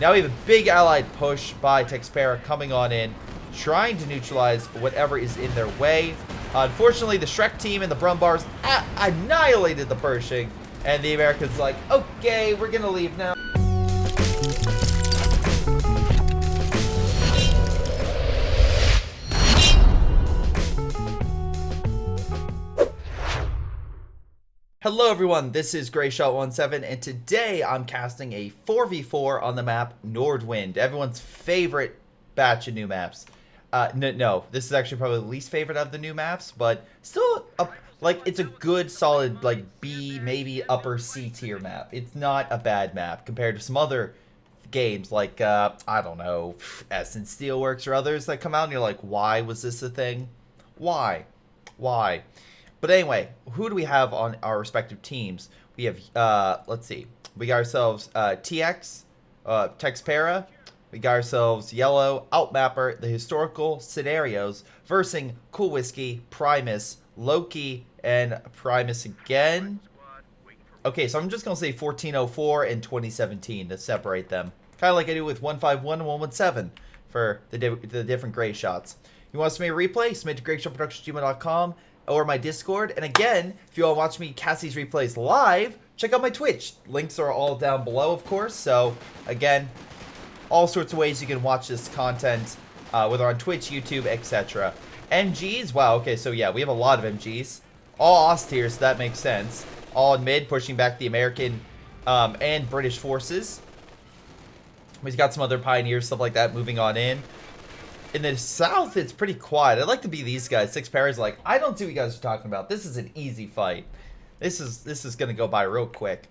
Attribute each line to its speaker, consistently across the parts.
Speaker 1: Now we have a big allied push by Texpera coming on in, trying to neutralize whatever is in their way. Unfortunately, the Shrek team and the Brumbars annihilated the Pershing, and the Americans like, okay, we're gonna leave now. Hello everyone, this is Greyshot17, and today I'm casting a 4v4 on the map Nordwind, everyone's favorite batch of new maps. No, this is actually probably the least favorite of the new maps, but still, it's a good, solid, B, maybe upper C tier map. It's not a bad map compared to some other games like, I don't know, Essence Steelworks or others that come out and you're like, why was this a thing? Why? But anyway, who do we have on our respective teams? We have, let's see. We got ourselves TX, Texpera. We got ourselves Yellow, Outmapper, the historical scenarios, versus Cool Whiskey, Primus, Loki, and Primus again. Okay, so I'm just going to say 1404 and 2017 to separate them. Kind of like I do with 151 and 117 for the different Greyshots. You want to submit a replay? Submit to greyshotproductions@gmail.com. or my Discord. And again, if you want to watch me cast these replays live, check out my Twitch. Links are all down below, of course. So, again, all sorts of ways you can watch this content, whether on Twitch, YouTube, etc. MGs, wow, okay, so yeah, we have a lot of MGs. All Ost tiers, so that makes sense. All in mid, pushing back the American and British forces. We've got some other pioneers, stuff like that, moving on in. In the south, it's pretty quiet. I'd like to be these guys. Texpera's like, I don't see what you guys are talking about. This is an easy fight. This is going to go by real quick.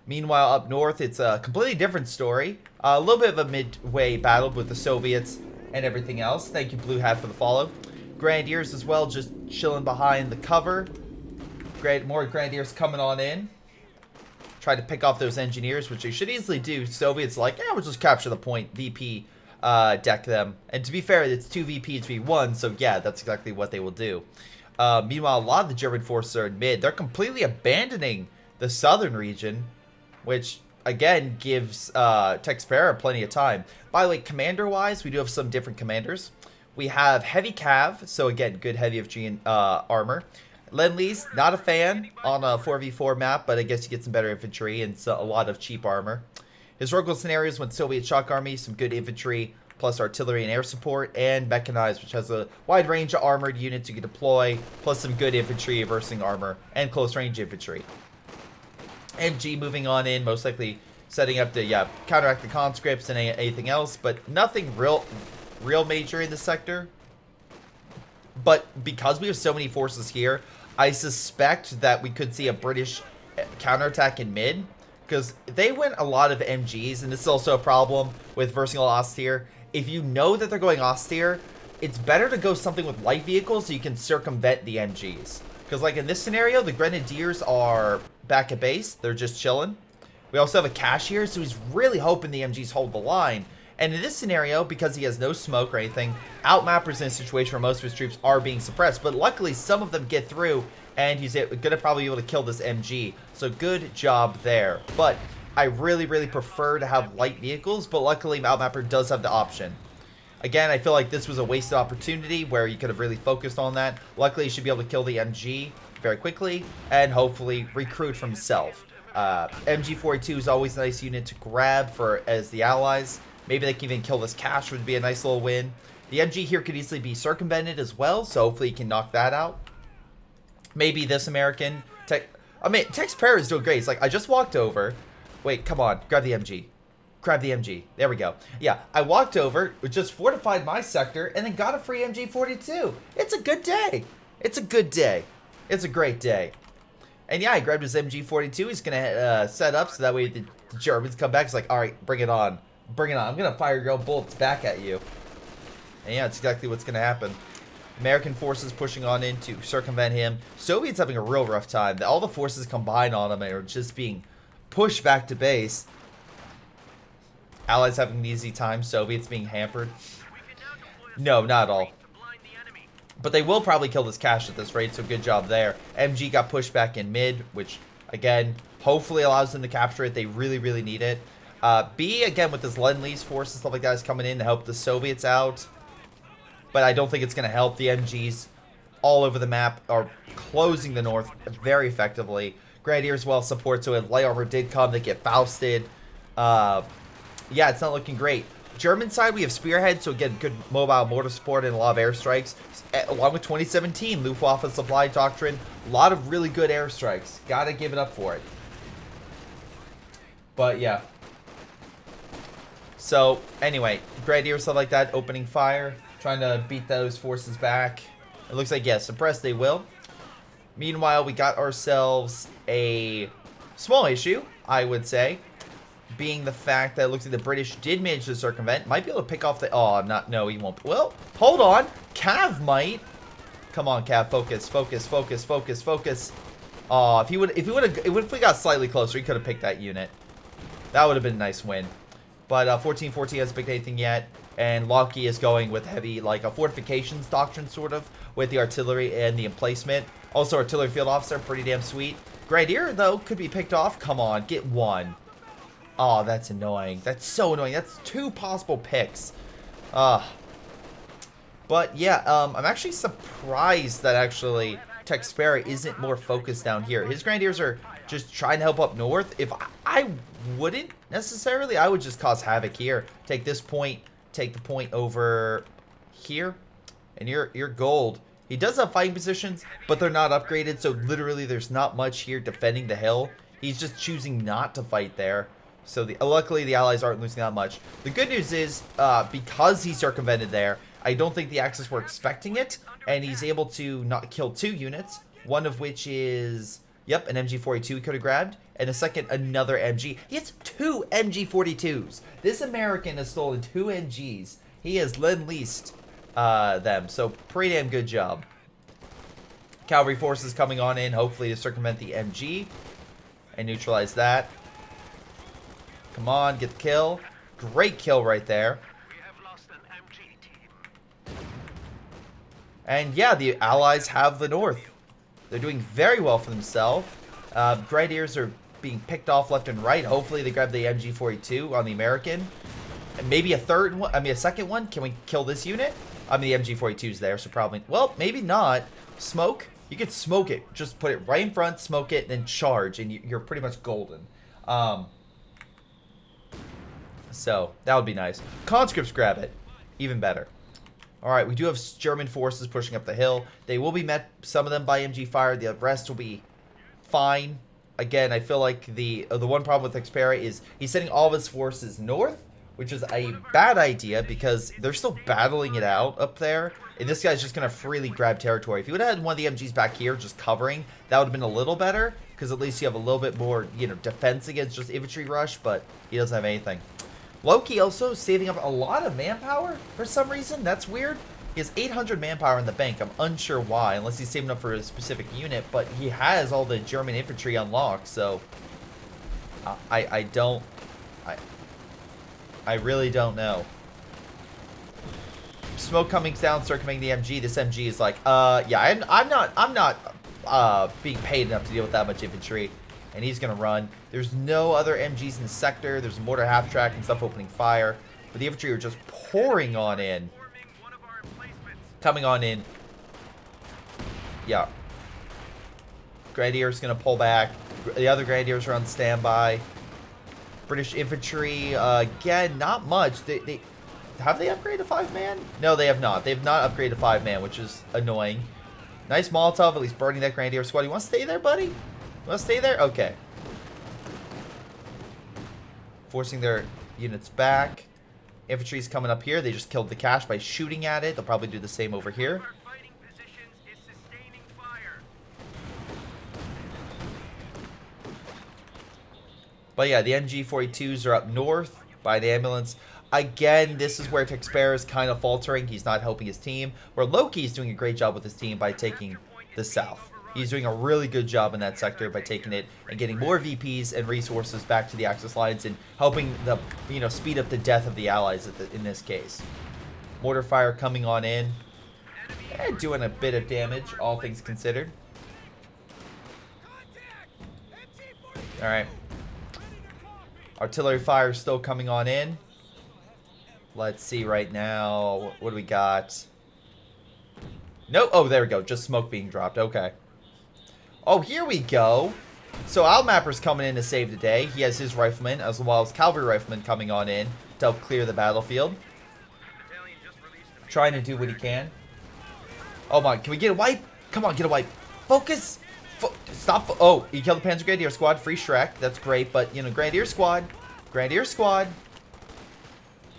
Speaker 1: Meanwhile, up north, it's a completely different story. A little bit of a midway battle with the Soviets and everything else. Thank you, Blue Hat, for the follow. Grenadiers as well, just chilling behind the cover. More Grenadiers coming on in. Try to pick off those engineers, which they should easily do. Soviets like, yeah, we'll just capture the point. VP. Deck them. And to be fair, it's 2 VPs v1, so yeah, that's exactly what they will do. Meanwhile, a lot of the German forces are in mid. They're completely abandoning the southern region, which, again, gives Texpera plenty of time. By the way, commander-wise, we do have some different commanders. We have Heavy Cav, so again, good heavy infantry armor. Lend-Lease, not a fan on a 4v4 map, but I guess you get some better infantry and a lot of cheap armor. Historical scenarios with Soviet shock army, some good infantry, plus artillery and air support, and mechanized, which has a wide range of armored units you can deploy, plus some good infantry, versing armor, and close range infantry. MG moving on in, most likely setting up to counteract the conscripts and anything else, but nothing real major in the sector. But because we have so many forces here, I suspect that we could see a British counterattack in mid. Because they went a lot of MGs, and this is also a problem with Versing Ost tier. If you know that they're going Ost tier, it's better to go something with light vehicles so you can circumvent the MGs. Because like in this scenario, the Grenadiers are back at base. They're just chilling. We also have a cashier, so he's really hoping the MGs hold the line. And in this scenario, because he has no smoke or anything, Outmapper's in a situation where most of his troops are being suppressed. But luckily, some of them get through, and he's going to probably be able to kill this MG. So good job there. But I really, really prefer to have light vehicles, but luckily Outmapper does have the option. Again, I feel like this was a wasted opportunity where you could have really focused on that. Luckily, you should be able to kill the MG very quickly and hopefully recruit from himself. MG42 is always a nice unit to grab as the allies. Maybe they can even kill this cache, would be a nice little win. The MG here could easily be circumvented as well, so hopefully you can knock that out. Maybe this American Texpera is doing great. It's like, I just walked over. Wait, come on. Grab the MG. Grab the MG. There we go. Yeah, I walked over, just fortified my sector, and then got a free MG42. It's a good day. It's a good day. It's a great day. And yeah, I grabbed his MG42. He's going to set up so that way the Germans come back. It's like, all right, bring it on. Bring it on. I'm going to fire your own bullets back at you. And yeah, it's exactly what's going to happen. American forces pushing on in to circumvent him. Soviets having a real rough time. All the forces combined on him are just being pushed back to base. Allies having an easy time. Soviets being hampered. No, not at all. But they will probably kill this cache at this rate, so good job there. MG got pushed back in mid, which, again, hopefully allows them to capture it. They really, really need it. B, again, with this Lend-Lease force and stuff like that is coming in to help the Soviets out. But I don't think it's going to help. The MGs all over the map are closing the north very effectively. Grenadiers well support, so if light armor did come, they get Fausted. Yeah, it's not looking great. German side, we have Spearhead, so again, good mobile mortar support and a lot of airstrikes. Along with 2017, Luftwaffe Supply Doctrine, a lot of really good airstrikes. Gotta give it up for it. But yeah. So, anyway, Grenadiers, stuff like that, opening fire, trying to beat those forces back. It looks like, yeah, suppressed they will. Meanwhile, we got ourselves a small issue, I would say, being the fact that it looks like the British did manage to circumvent. Might be able to pick off the... Oh, I'm not... No, he won't. Well, hold on. Cav might. Come on, Cav. Focus, focus, focus, focus, focus. Oh, if we got slightly closer, he could have picked that unit. That would have been a nice win. But 1414 hasn't picked anything yet. And Lockheed is going with heavy, like a fortifications doctrine, sort of, with the artillery and the emplacement. Also, artillery field officer, pretty damn sweet. Grenadier, though, could be picked off. Come on, get one. Oh, that's annoying. That's so annoying. That's 2 possible picks. But yeah, I'm actually surprised that actually Texpera isn't more focused down here. His Grenadiers are just trying to help up north. If I wouldn't necessarily, I would just cause havoc here. Take this point, take the point over here, and you're gold. He does have fighting positions, but they're not upgraded, so literally there's not much here defending the hill. He's just choosing not to fight there. So luckily the Allies aren't losing that much. The good news is, because he circumvented there, I don't think the Axis were expecting it, and he's able to not kill 2 units, one of which is, yep, an MG42 he could have grabbed, and a second, another MG. He has 2 MG42s. This American has stolen 2 MGs. He has Lend-Leased them, so pretty damn good job. Cavalry forces coming on in, hopefully to circumvent the MG and neutralize that. Come on, get the kill. Great kill right there. And yeah, the Allies have the north. They're doing very well for themselves. Grenadiers are being picked off left and right. Hopefully they grab the MG42 on the American. And maybe a third one, a second one. Can we kill this unit? I mean, the MG42's there, so probably, well, maybe not. Smoke? You could smoke it. Just put it right in front, smoke it, and then charge, and you're pretty much golden. So, that would be nice. Conscripts grab it. Even better. Alright, we do have German forces pushing up the hill. They will be met, some of them by MG fire. The rest will be fine. Again, I feel like the one problem with Xpera is he's sending all of his forces north, which is a bad idea because they're still battling it out up there. And this guy's just going to freely grab territory. If he would have had one of the MGs back here just covering, that would have been a little better. Because at least you have a little bit more, you know, defense against just infantry rush. But he doesn't have anything. Loki also saving up a lot of manpower for some reason. That's weird. He has 800 manpower in the bank. I'm unsure why, unless he's saving up for a specific unit. But he has all the German infantry unlocked, so I really don't know. Smoke coming down, circumventing the MG. This MG is like, yeah, I'm not being paid enough to deal with that much infantry. And he's going to run. There's no other MGs in the sector. There's a mortar half-track and stuff opening fire. But the infantry are just pouring on in. Coming on in. Yeah. Grenadiers going to pull back. The other Grenadiers are on standby. British infantry, again, not much. Have they upgraded to 5-man? No, they have not. They have not upgraded to 5-man, which is annoying. Nice Molotov, at least burning that Grenadier squad. You want to stay there, buddy? You want to stay there? Okay. Forcing their units back. Infantry's coming up here. They just killed the cache by shooting at it. They'll probably do the same over here. But yeah, the MG42s are up north by the ambulance. Again, this is where Texpera is kind of faltering. He's not helping his team. Where Loki is doing a great job with his team by taking the south. He's doing a really good job in that sector by taking it and getting more VPs and resources back to the Axis lines and helping the, you know, speed up the death of the Allies in this case. Mortar fire coming on in. Doing a bit of damage, all things considered. Alright. Artillery fire still coming on in. Let's see right now. What do we got? No. Oh, there we go. Just smoke being dropped. Okay. Oh, here we go. So Outmapper's coming in to save the day. He has his rifleman as well as cavalry rifleman coming on in to help clear the battlefield. Trying to do what he can. Oh my, can we get a wipe? Come on, get a wipe. Focus. Stop. Oh, he killed the Panzer Grenadier Squad. Free Shrek. That's great, but, you know, Grenadier Squad. Grenadier Squad.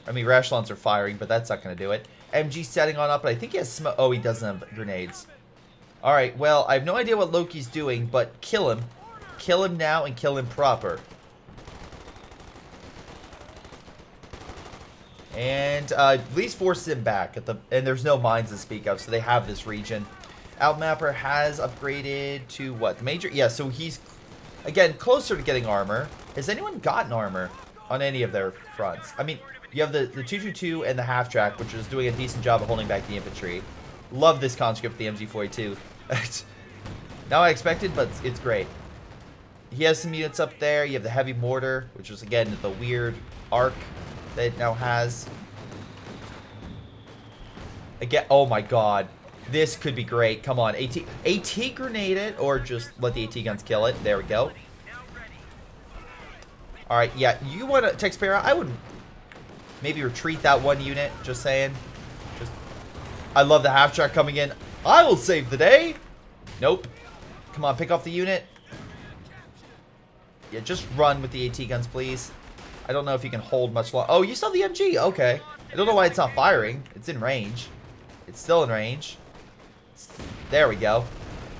Speaker 1: I mean, Rashlons are firing, but that's not going to do it. MG setting on up, but I think he has smoke. Oh, he doesn't have grenades. Alright, well, I have no idea what Loki's doing, but kill him. Kill him now and kill him proper. And at least force him back. And there's no mines to speak of, so they have this region. Outmapper has upgraded to what? The major? Yeah, so he's, again, closer to getting armor. Has anyone gotten armor on any of their fronts? I mean, you have the 222 and the half-track, which is doing a decent job of holding back the infantry. Love this conscript, the MG42. Not what I expected, but it's great. He has some units up there. You have the heavy mortar, which is, again, the weird arc that it now has. Again, oh my god. This could be great. Come on, AT grenade it, or just let the AT guns kill it. There we go. Alright, yeah, you want to, Texpera, I would maybe retreat that one unit, just saying. I love the half-track coming in. I will save the day. Nope. Come on, pick off the unit. Yeah, just run with the AT guns, please. I don't know if you can hold much longer. Oh, you saw the MG. Okay. I don't know why it's not firing. It's in range. It's still in range. There we go.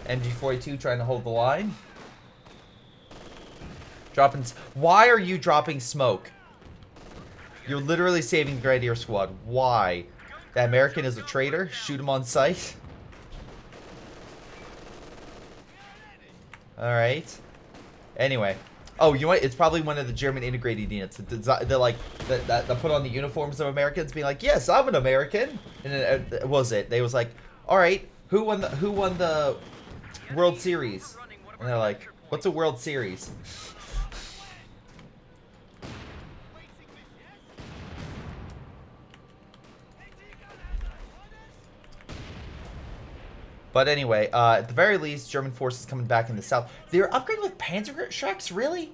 Speaker 1: MG42 trying to hold the line. Dropping. Why are you dropping smoke? You're literally saving the Grenadier Squad. Why? That American is a traitor. Shoot him on sight. Alright. Anyway. Oh, you know what? It's probably one of the German integrated units. They're like, that put on the uniforms of Americans, being like, yes, I'm an American. And then, was it? They was like, alright, who won the World Series? And they're like, what's a World Series? But anyway, at the very least, German forces coming back in the south. They're upgrading with Panzerschrecks, really?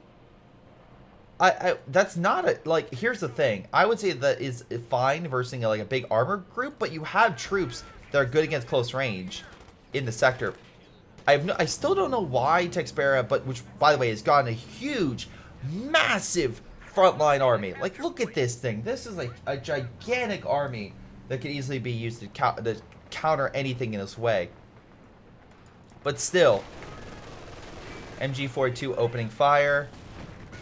Speaker 1: That's not a, like, here's the thing. I would say that is fine versus like a big armor group, but you have troops that are good against close range in the sector. I still don't know why Texpera, but which, by the way, has gotten a huge, massive frontline army. Like, look at this thing. This is like a gigantic army that could easily be used to counter anything in its way. But still, MG42 opening fire.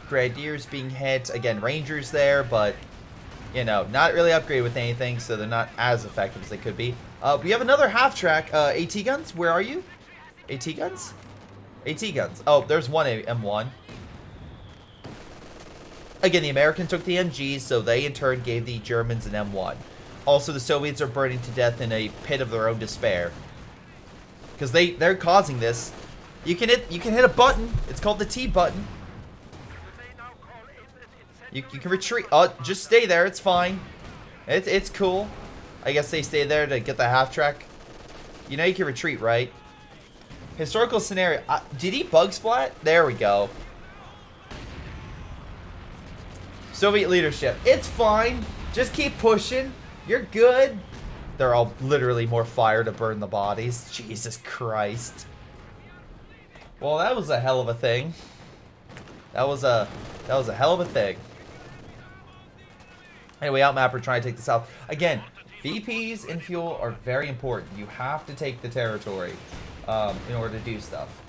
Speaker 1: Grenadiers being hit. Again, Rangers there, but, you know, not really upgraded with anything, so they're not as effective as they could be. We have another half-track. AT guns, where are you? AT guns? AT guns. Oh, there's one M1. Again, the Americans took the MGs, so they in turn gave the Germans an M1. Also, the Soviets are burning to death in a pit of their own despair. Because they're causing this. You can hit a button. It's called the T button. You can retreat. Oh, just stay there. It's fine. It's cool. I guess they stay there to get the half-track. You know you can retreat, right? Historical scenario. Did he bug splat? There we go. Soviet leadership. It's fine. Just keep pushing. You're good. They're all literally more fire to burn the bodies. Jesus Christ. Well, that was a hell of a thing. That was a hell of a thing. Anyway, Outmapper trying to take the south. Again, VPs and fuel are very important. You have to take the territory in order to do stuff.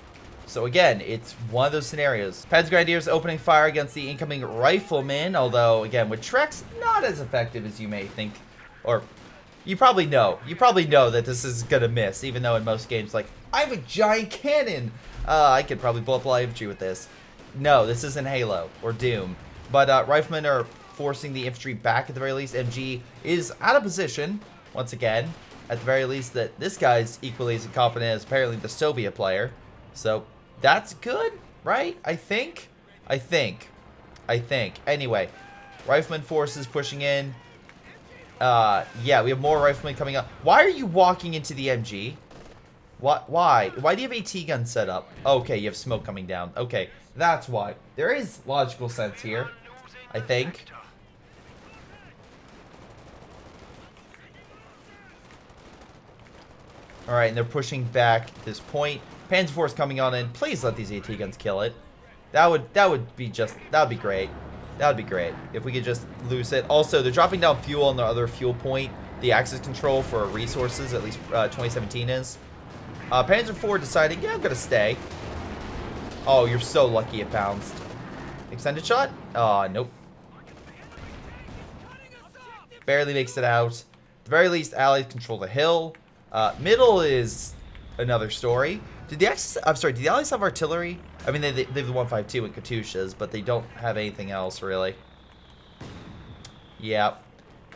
Speaker 1: So again, it's one of those scenarios. Panzer Grenadiers opening fire against the incoming riflemen, although again with Treks, not as effective as you may think. Or you probably know that this is gonna miss, even though in most games, like, I have a giant cannon. I could probably blow up light infantry with this. No, this isn't Halo or Doom. But riflemen are forcing the infantry back at the very least. MG is out of position once again. At the very least, that this guy's equally as incompetent as apparently the Soviet player. So that's good, right? I think. I think. Anyway, rifleman forces pushing in. Yeah, we have more riflemen coming up. Why are you walking into the MG? What? Why? Why do you have AT gun set up? Okay, you have smoke coming down. Okay, that's why. There is logical sense here, I think. Alright, and they're pushing back at this point. Panzer Force coming on in. Please let these AT guns kill it. That would be great. That would be great if we could just lose it. Also, they're dropping down fuel on the other fuel point. The access control for resources, at least 2017 is. Panzer IV deciding, yeah, I'm gonna stay. Oh, you're so lucky it bounced. Extended shot? Nope. Barely makes it out. At the very least, Allies control the hill. Middle is another story. Did the Allies have artillery? I mean, they have the 152 and Katyushas, but they don't have anything else, really. Yeah.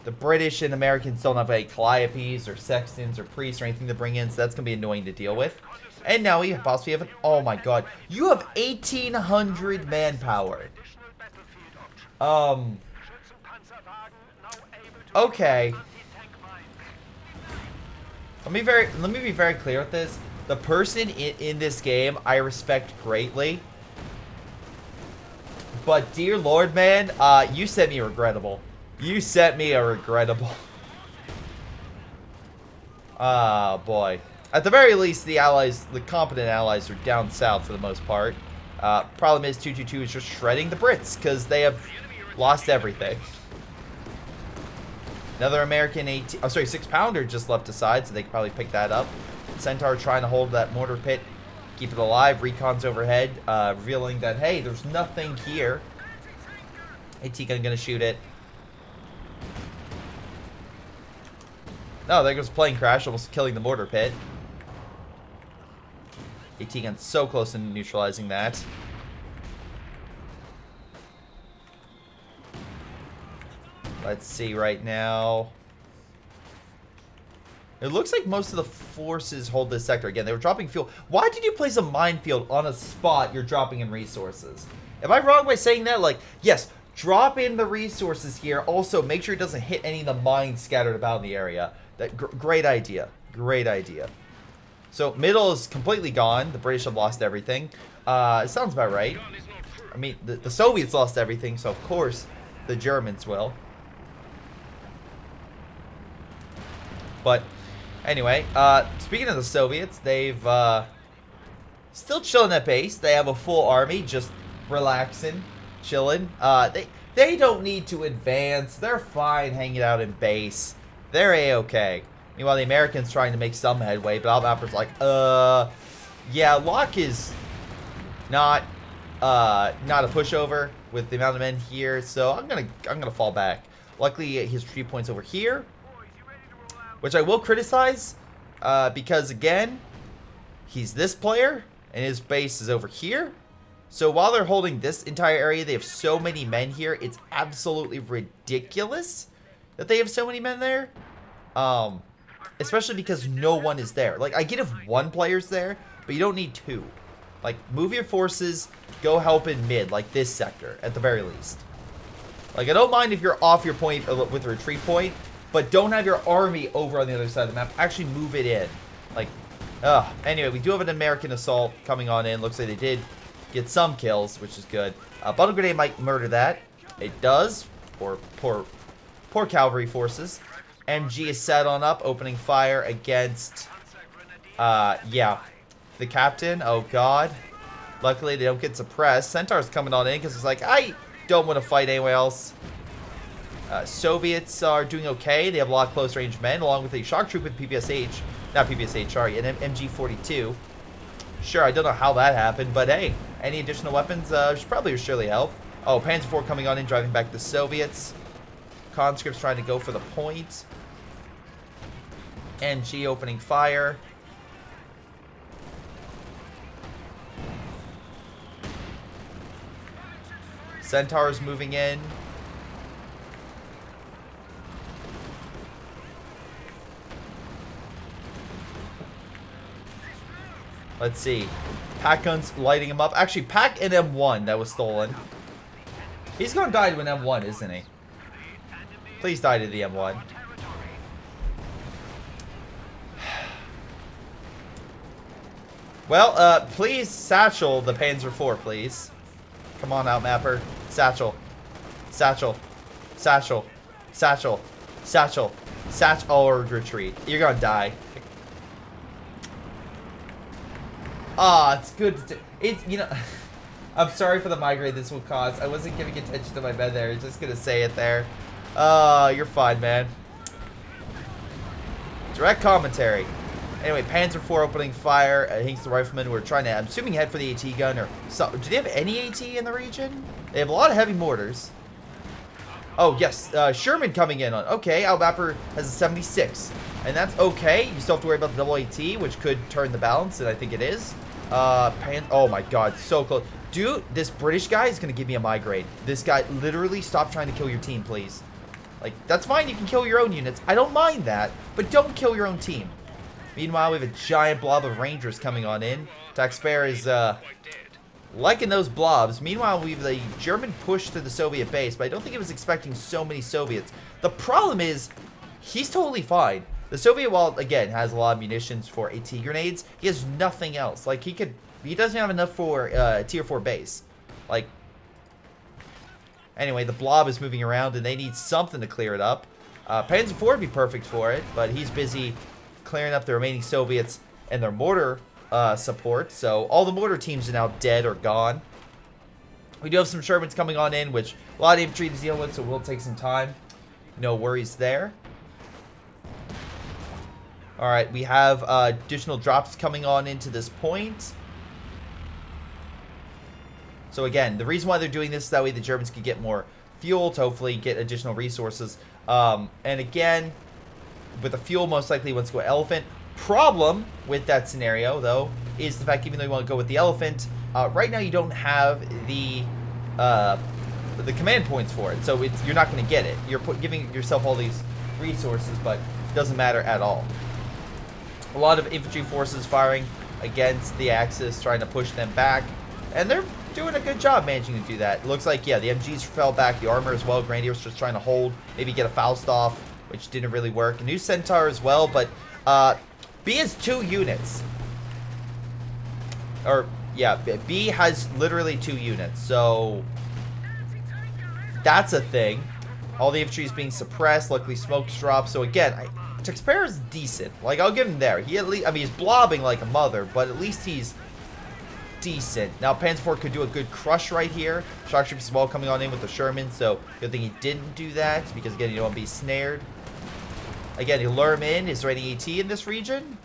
Speaker 1: The British and Americans don't have any Calliopes or Sextons or Priests or anything to bring in, so that's going to be annoying to deal with. And now we possibly have oh my god. You have 1,800 manpower. Okay. Let me be very clear with this. The person in this game I respect greatly. But dear lord, man, you sent me a regrettable. You sent me a regrettable. Ah, boy. At the very least, the allies, the competent allies, are down south for the most part. Problem is, 222 is just shredding the Brits because they have lost everything. Another American 6-pounder just left aside, so they could probably pick that up. Centaur trying to hold that mortar pit, keep it alive. Recon's overhead, revealing that, hey, there's nothing here. AT gun gonna shoot it. No, there goes plane crash, almost killing the mortar pit. AT gun so close to neutralizing that. Let's see right now. It looks like most of the forces hold this sector. Again, they were dropping fuel. Why did you place a minefield on a spot you're dropping in resources? Am I wrong by saying that? Like, yes, drop in the resources here. Also, make sure it doesn't hit any of the mines scattered about in the area. Great idea. Great idea. So, middle is completely gone. The British have lost everything. It sounds about right. I mean, the Soviets lost everything, so of course the Germans will. But anyway, speaking of the Soviets, they've still chilling at base. They have a full army, just relaxing, chilling. They don't need to advance. They're fine hanging out in base. They're a-okay. Meanwhile, the Americans trying to make some headway, but Albaper's like, yeah, Locke is not a pushover with the amount of men here, so I'm gonna fall back. Luckily, his retreat point's over here, which I will criticize, because again, he's this player, and his base is over here. So while they're holding this entire area, they have so many men here. It's absolutely ridiculous that they have so many men there. Especially because no one is there. Like, I get if one player's there, but you don't need two. Like, move your forces, go help in mid, like this sector, at the very least. Like, I don't mind if you're off your point with a retreat point, but don't have your army over on the other side of the map. Actually move it in. Like, anyway, we do have an American assault coming on in. Looks like they did get some kills, which is good. Bottle grenade might murder that. It does. Poor cavalry forces. MG is set on up, opening fire against, yeah, the captain. Oh, God. Luckily, they don't get suppressed. Centaur's coming on in because it's like, I don't want to fight anyone else. Soviets are doing okay. They have a lot of close-range men, along with a shock troop with PPSH. Not PPSH, sorry, an MG-42. Sure, I don't know how that happened, but hey, any additional weapons should probably or surely help. Oh, Panzer IV coming on in, driving back the Soviets. Conscripts trying to go for the point. MG opening fire. Centaurs moving in. Let's see. Pack guns lighting them up. Actually, pack an M1 that was stolen. He's gonna die to an M1, isn't he? Please die to the M1. Well, please satchel the Panzer IV, please. Come on out, mapper. Satchel. Satchel. Satchel. Satchel. Satchel. Satchel. Or retreat. You're gonna die. Ah, it's good to do. It's, you know... I'm sorry for the migraine this will cause. I wasn't giving attention to my bed there. I was just gonna say it there. You're fine, man. Direct commentary. Anyway, Panzer IV opening fire against the riflemen. We're trying to, I'm assuming, head for the AT gun or so. Do they have any AT in the region? They have a lot of heavy mortars. Oh, yes. Sherman coming in on. Okay, Outmapper has a 76. And that's okay. You still have to worry about the double AT, which could turn the balance, and I think it is. Oh my god, so close. Dude, this British guy is going to give me a migraine. This guy, literally, stop trying to kill your team, please. Like, that's fine. You can kill your own units. I don't mind that, but don't kill your own team. Meanwhile, we have a giant blob of Rangers coming on in. Taxpayer is, liking those blobs. Meanwhile, we have the German push to the Soviet base, but I don't think he was expecting so many Soviets. The problem is, he's totally fine. The Soviet, while, again, has a lot of munitions for AT grenades, he has nothing else. Like, he doesn't have enough for tier 4 base. Like, anyway, the blob is moving around, and they need something to clear it up. Panzer IV would be perfect for it, but he's busy clearing up the remaining Soviets and their mortar support. So all the mortar teams are now dead or gone. We do have some Shermans coming on in, which a lot of infantry to deal with, so we'll take some time. No worries there. Alright, we have additional drops coming on into this point. So again, the reason why they're doing this is that way the Germans can get more fuel to hopefully get additional resources. And again, with the fuel, most likely wants to go Elephant. Problem with that scenario, though, is the fact even though you want to go with the Elephant, right now you don't have the command points for it. So you're not going to get it. You're giving yourself all these resources, but it doesn't matter at all. A lot of infantry forces firing against the Axis, trying to push them back. And they're doing a good job managing to do that. It looks like, yeah, the MGs fell back, the armor as well. Grenadiers just trying to hold, maybe get a Faust off, which didn't really work. A new Centaur as well, but B has 2 units. Or, yeah, B has literally 2 units, so that's a thing. All the infantry is being suppressed, luckily smokes drop. So again, Taxpayer is decent. Like, I'll give him there. He at least, I mean, he's blobbing like a mother, but at least he's decent. Now, Panzer IV could do a good crush right here. Shock troops as well coming on in with the Sherman, so good thing he didn't do that, because again, you don't want to be snared. Again, you lure him in. Is there any AT in this region?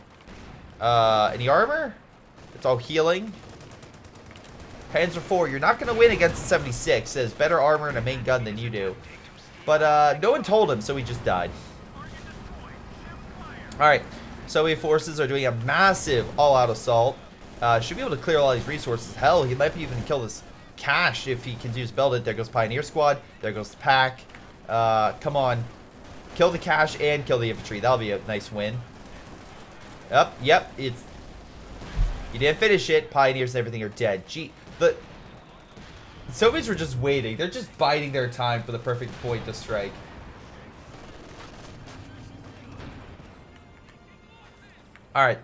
Speaker 1: Any armor? It's all healing. Panzer IV, you're not going to win against the 76. It has better armor and a main gun than you do. But no one told him, so he just died. Alright, Soviet forces are doing a massive all-out assault. Should be able to clear all these resources. Hell, he might be even kill this cache if he continues to build it. There goes Pioneer Squad. There goes the pack. Come on. Kill the cache and kill the infantry. That'll be a nice win. Yep, it's... You didn't finish it. Pioneers and everything are dead. Gee, the Soviets were just waiting. They're just biding their time for the perfect point to strike. Alright.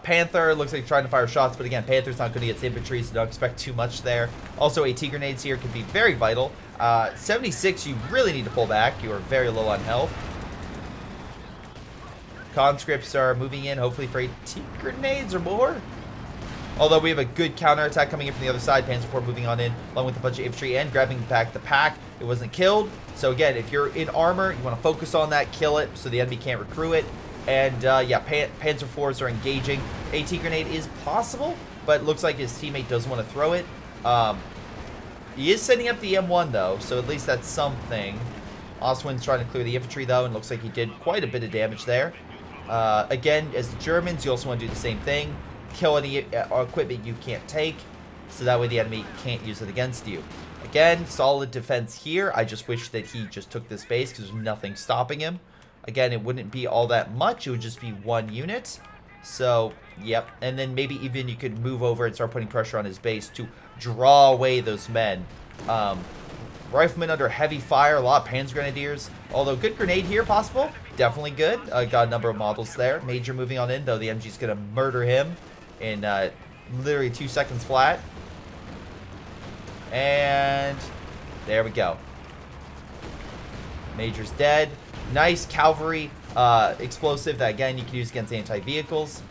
Speaker 1: Panther looks like trying to fire shots, but again, Panther's not going to get infantry, so don't expect too much there. Also, AT grenades here can be very vital. 76, you really need to pull back. You are very low on health. Conscripts are moving in, hopefully for AT grenades or more. Although we have a good counterattack coming in from the other side. Panzer IV moving on in, along with a bunch of infantry and grabbing back the pack. It wasn't killed. So again, if you're in armor, you want to focus on that, kill it, so the enemy can't recruit it. And yeah, Panzer IVs are engaging. AT grenade is possible, but it looks like his teammate doesn't want to throw it. He is setting up the M1 though, so at least that's something. Oswin's trying to clear the infantry though, and looks like he did quite a bit of damage there. Again, as the Germans, you also want to do the same thing. Kill any equipment you can't take, so that way the enemy can't use it against you. Again, solid defense here. I just wish that he just took this base because there's nothing stopping him. Again, it wouldn't be all that much. It would just be 1 unit. So, yep. And then maybe even you could move over and start putting pressure on his base to draw away those men. Riflemen under heavy fire, a lot of Panzer Grenadiers. Although good grenade here possible. Definitely good. Got a number of models there. Major moving on in, though the MG's going to murder him in literally 2 seconds flat. And there we go. Major's dead. Nice cavalry explosive that, again, you can use against anti-vehicles.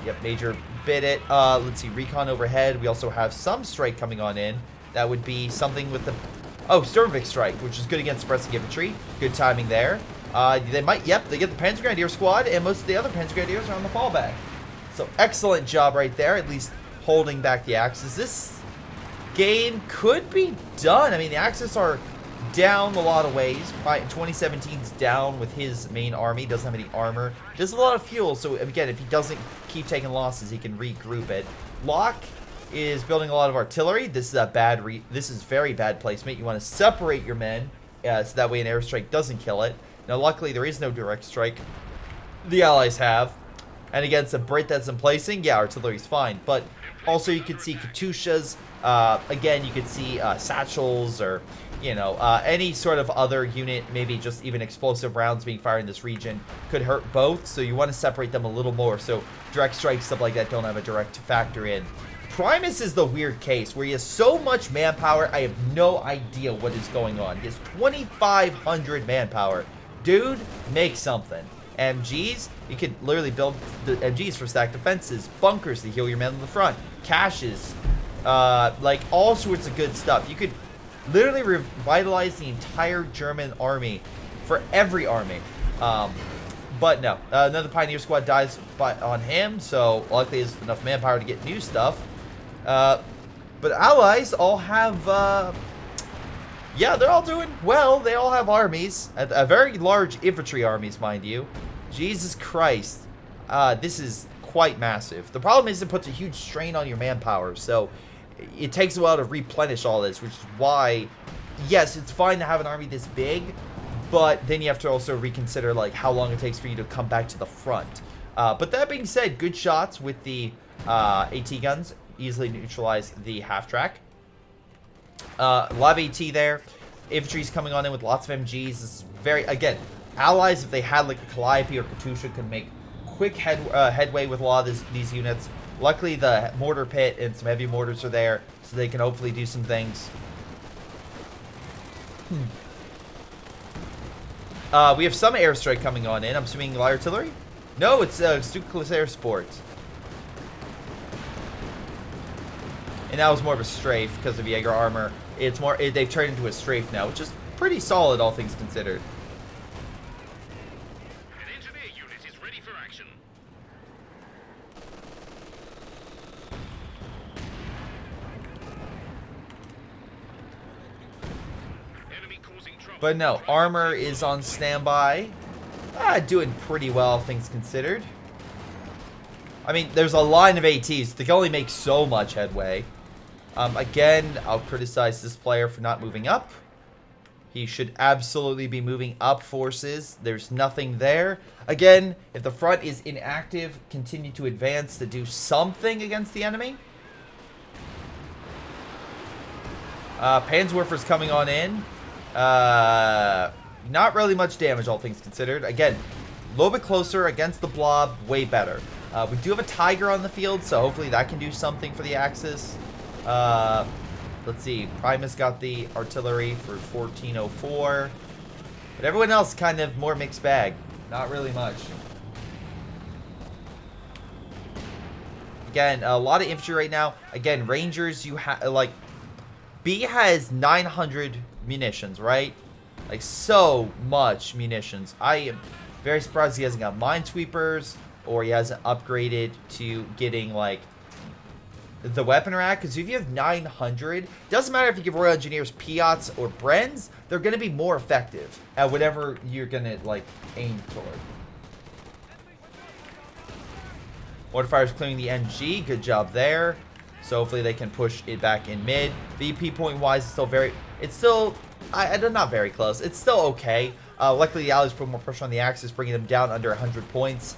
Speaker 1: Yep, Major bit it. Let's see, recon overhead. We also have some strike coming on in. That would be something with the... Oh, Sturmvik strike, which is good against suppressing infantry. Good timing there. They might... Yep, they get the Panzer Grenadier squad, and most of the other Panzer Grenadiers are on the fallback. So, excellent job right there, at least holding back the Axis. This game could be done. I mean, the Axis are down a lot of ways. 2017's down with his main army. Doesn't have any armor. Does a lot of fuel. So again, if he doesn't keep taking losses, he can regroup it. Locke is building a lot of artillery. This is a bad. This is very bad placement. You want to separate your men so that way an airstrike doesn't kill it. Now, luckily there is no direct strike. The Allies have, and against a Brit that's in placing, yeah, artillery's fine. But also you could see Katyushas. Again, you could see satchels or, you know, any sort of other unit, maybe just even explosive rounds being fired in this region could hurt both. So you want to separate them a little more. So direct strikes, stuff like that, don't have a direct factor in. Primus is the weird case where he has so much manpower, I have no idea what is going on. He has 2,500 manpower. Dude, make something. MGs, you could literally build the MGs for stacked defenses, bunkers to heal your men on the front, caches, like all sorts of good stuff. You could literally revitalize the entire German army for every army. But no, another Pioneer squad dies on him, so luckily there's enough manpower to get new stuff. But Allies all have, yeah, they're all doing well. They all have armies, a very large infantry armies, mind you. Jesus Christ, this is quite massive. The problem is it puts a huge strain on your manpower, so it takes a while to replenish all this, which is why, yes, it's fine to have an army this big, but then you have to also reconsider like how long it takes for you to come back to the front. But that being said, good shots with the AT guns easily neutralize the half track. A lot of AT there. Infantry's coming on in with lots of MGs. This is very, again, Allies, if they had like a Calliope or Katyusha, could make quick headway with a lot of these units. Luckily, the mortar pit and some heavy mortars are there, so they can hopefully do some things. We have some airstrike coming on in. I'm assuming light artillery? No, it's Stukas Air Sport. And that was more of a strafe because of Jaeger armor. It's more, they've turned into a strafe now, which is pretty solid, all things considered.
Speaker 2: An engineer unit is ready for action. Enemy causing trouble.
Speaker 1: But no, armor is on standby. Doing pretty well, things considered. I mean, there's a line of ATs. They can only make so much headway. Again, I'll criticize this player for not moving up. He should absolutely be moving up forces. There's nothing there. Again, if the front is inactive, continue to advance to do something against the enemy. Panzerwerfer's coming on in. Not really much damage, all things considered. Again, a little bit closer against the blob, way better. We do have a Tiger on the field, so hopefully that can do something for the Axis. Let's see. Primus got the artillery for 1404. But everyone else kind of more mixed bag. Not really much. Again, a lot of infantry right now. Again, Rangers, you have, like, B has 900 munitions, right? Like, so much munitions. I am very surprised he hasn't got minesweepers, or he hasn't upgraded to getting, like, the weapon rack. Because if you have 900, doesn't matter if you give Royal Engineers Piats or Brens, they're going to be more effective at whatever you're going to, like, aim toward. Mortarfire's clearing the NG. Good job there. So hopefully they can push it back in mid. VP point-wise is still very... It's still... not very close. It's still okay. Luckily, the Allies put more pressure on the Axis, bringing them down under 100 points,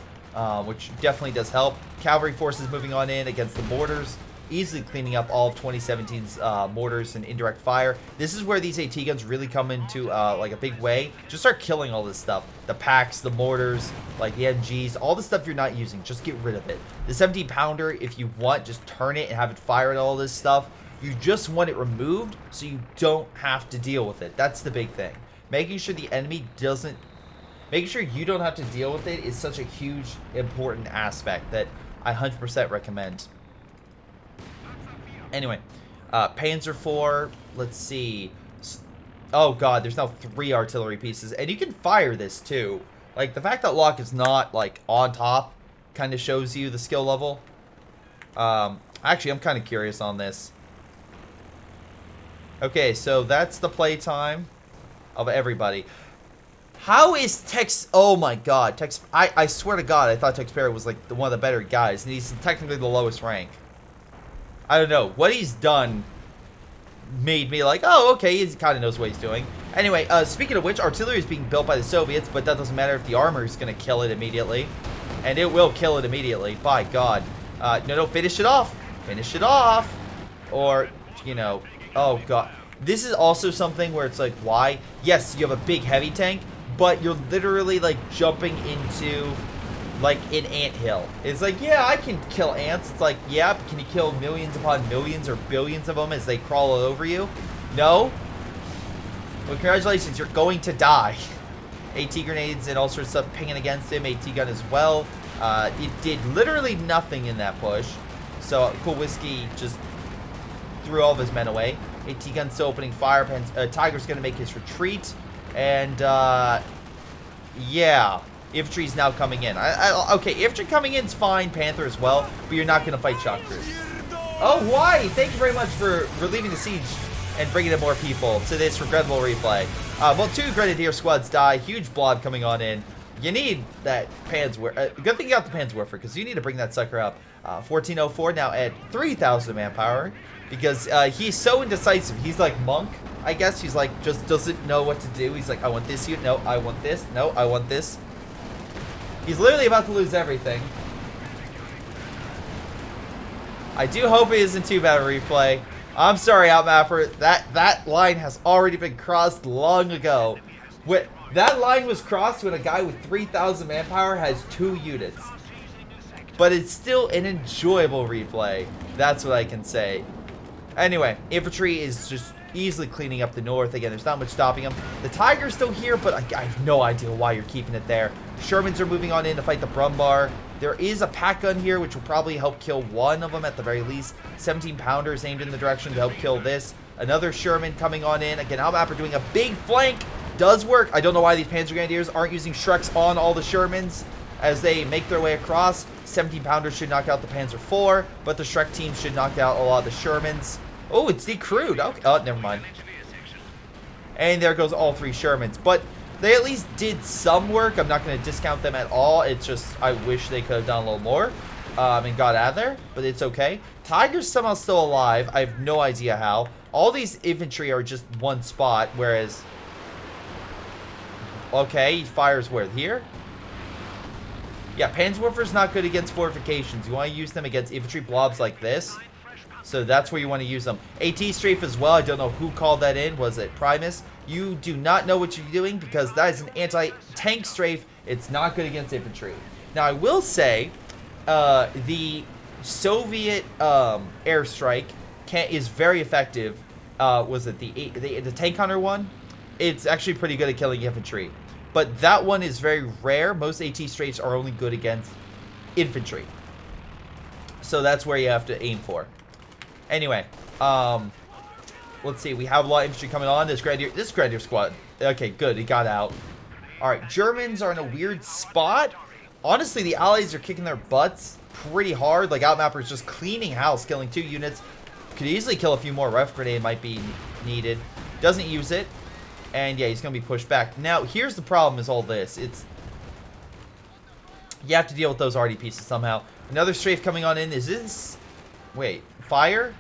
Speaker 1: which definitely does help. Cavalry forces moving on in against the mortars. easily cleaning up all of 2017's mortars and indirect fire. This is where these AT guns really come into like a big way. Just start killing all this stuff. The packs, the mortars, like the MGs, all the stuff you're not using, just get rid of it. The 17 pounder, if you want, just turn it and have it fire at all this stuff. You just want it removed so you don't have to deal with it. That's the big thing. Making sure the enemy doesn't, making sure you don't have to deal with it is such a huge, important aspect that I 100% recommend. Anyway, Panzer IV, let's see. Oh god, there's now 3 artillery pieces, and you can fire this too. Like, the fact that Locke is not, like, on top kind of shows you the skill level. Actually, I'm kind of curious on this. Okay, so that's the playtime of everybody. How is Tex... Oh my god, Tex... I swear to god, I thought Tex Perry was like one of the better guys, and he's technically the lowest rank. I don't know. What he's done made me like, oh, okay, he kind of knows what he's doing. Anyway, speaking of which, artillery is being built by the Soviets, but that doesn't matter if the armor is going to kill it immediately. And it will kill it immediately, by god. No, finish it off. Finish it off. Or, you know, oh god. This is also something where it's like, why? Yes, you have a big heavy tank, but you're literally like jumping into like an anthill. It's like, yeah, I can kill ants. It's like, yeah, but can you kill millions upon millions or billions of them as they crawl all over you? No. Well, congratulations, you're going to die. AT grenades and all sorts of stuff pinging against him. AT gun as well. It did literally nothing in that push. So Cool Whiskey just threw all of his men away. AT gun still opening fire. Tiger's going to make his retreat. And, yeah. Infantry's now coming in. Okay, infantry coming in is fine. Panther as well. But you're not going to fight shock troops. Oh, why? Thank you very much for relieving the siege and bringing in more people to this regrettable replay. Well, 2 Grenadier squads die. Huge blob coming on in. You need that Panzer. Good thing you got the Panzerwerfer, because you need to bring that sucker up. 1404 now at 3,000 manpower. Because he's so indecisive. He's like Monk, I guess. He's like, just doesn't know what to do. He's like, I want this unit. No, I want this. No, I want this. He's literally about to lose everything. I do hope it isn't too bad a replay. I'm sorry, Outmapper. That line has already been crossed long ago. That line was crossed when a guy with 3,000 manpower has 2 units. But it's still an enjoyable replay. That's what I can say. Anyway, infantry is just easily cleaning up the north. Again, there's not much stopping them. The Tiger's still here, but I have no idea why you're keeping it there. Shermans are moving on in to fight the Brumbar. There is a pack gun here, which will probably help kill one of them at the very least. 17 pounders aimed in the direction to help kill this. Another Sherman coming on in. Again, Outmapper doing a big flank. Does work. I don't know why these Panzer Grenadiers aren't using Shreks on all the Shermans as they make their way across. 17 pounders should knock out the Panzer IV, but the Shrek team should knock out a lot of the Shermans. Oh, it's decrewed. Okay. Oh, never mind. And there goes all 3 Shermans. But they at least did some work. I'm not going to discount them at all. It's just I wish they could have done a little more and got out of there. But it's okay. Tiger's somehow still alive. I have no idea how. All these infantry are just one spot, whereas... Okay, he fires where? Here? Yeah, Panzerwerfer's not good against fortifications. You want to use them against infantry blobs like this. So that's where you want to use them. AT strafe as well. I don't know who called that in. Was it Primus? You do not know what you're doing because that is an anti-tank strafe. It's not good against infantry. Now, I will say the Soviet airstrike is very effective. Was it the tank hunter one? It's actually pretty good at killing infantry. But that one is very rare. Most AT strafes are only good against infantry. So that's where you have to aim for. Anyway, let's see. We have a lot of infantry coming on. This Grenadier squad. Okay, good. He got out. All right, Germans are in a weird spot. Honestly, the Allies are kicking their butts pretty hard. Like, Outmapper is just cleaning house, killing 2 units. Could easily kill a few more. Ref grenade might be needed. Doesn't use it. And yeah, he's going to be pushed back. Now, here's the problem is all this. You have to deal with those RD pieces somehow. Another strafe coming on in. Is this... Wait, fire?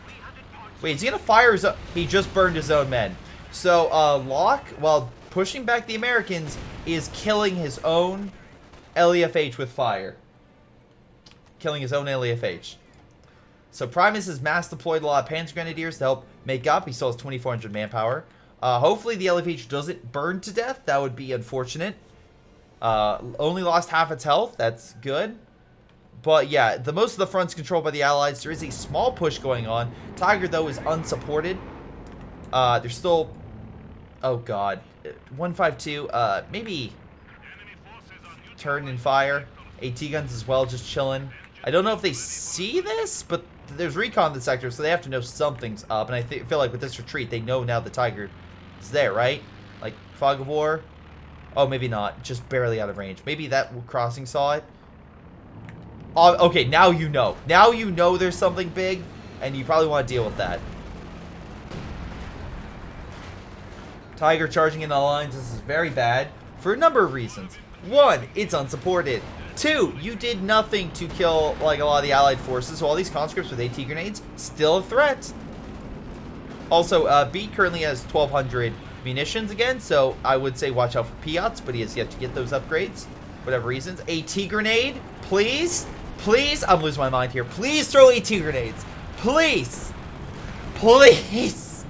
Speaker 1: Wait, is he going to fire his own... He just burned his own men. So, Locke, while pushing back the Americans, is killing his own LEFH with fire. Killing his own LEFH. So Primus has mass deployed a lot of Panzer Grenadiers to help make up. He still has 2,400 manpower. Hopefully the LFH doesn't burn to death. That would be unfortunate. Only lost half its health. That's good. But yeah, the most of the front's controlled by the Allies. There is a small push going on. Tiger, though, is unsupported. There's still... Oh, God. 152. Maybe turn and fire. AT guns as well, just chilling. I don't know if they see this, but there's recon in the sector, so they have to know something's up. And I feel like with this retreat, they know now the Tiger is there, right? Like, fog of war. Oh, maybe not. Just barely out of range. Maybe that crossing saw it. Okay, now you know. Now you know there's something big, and you probably want to deal with that. Tiger charging in the lines. This is very bad for a number of reasons. One, it's unsupported. Two, you did nothing to kill like a lot of the allied forces, so all these conscripts with AT grenades still a threat. Also, B currently has 1,200 munitions again, so I would say watch out for Piats, but he has yet to get those upgrades. Whatever reasons. AT grenade, please. Please. I'm losing my mind here. Please throw AT grenades. Please. Please.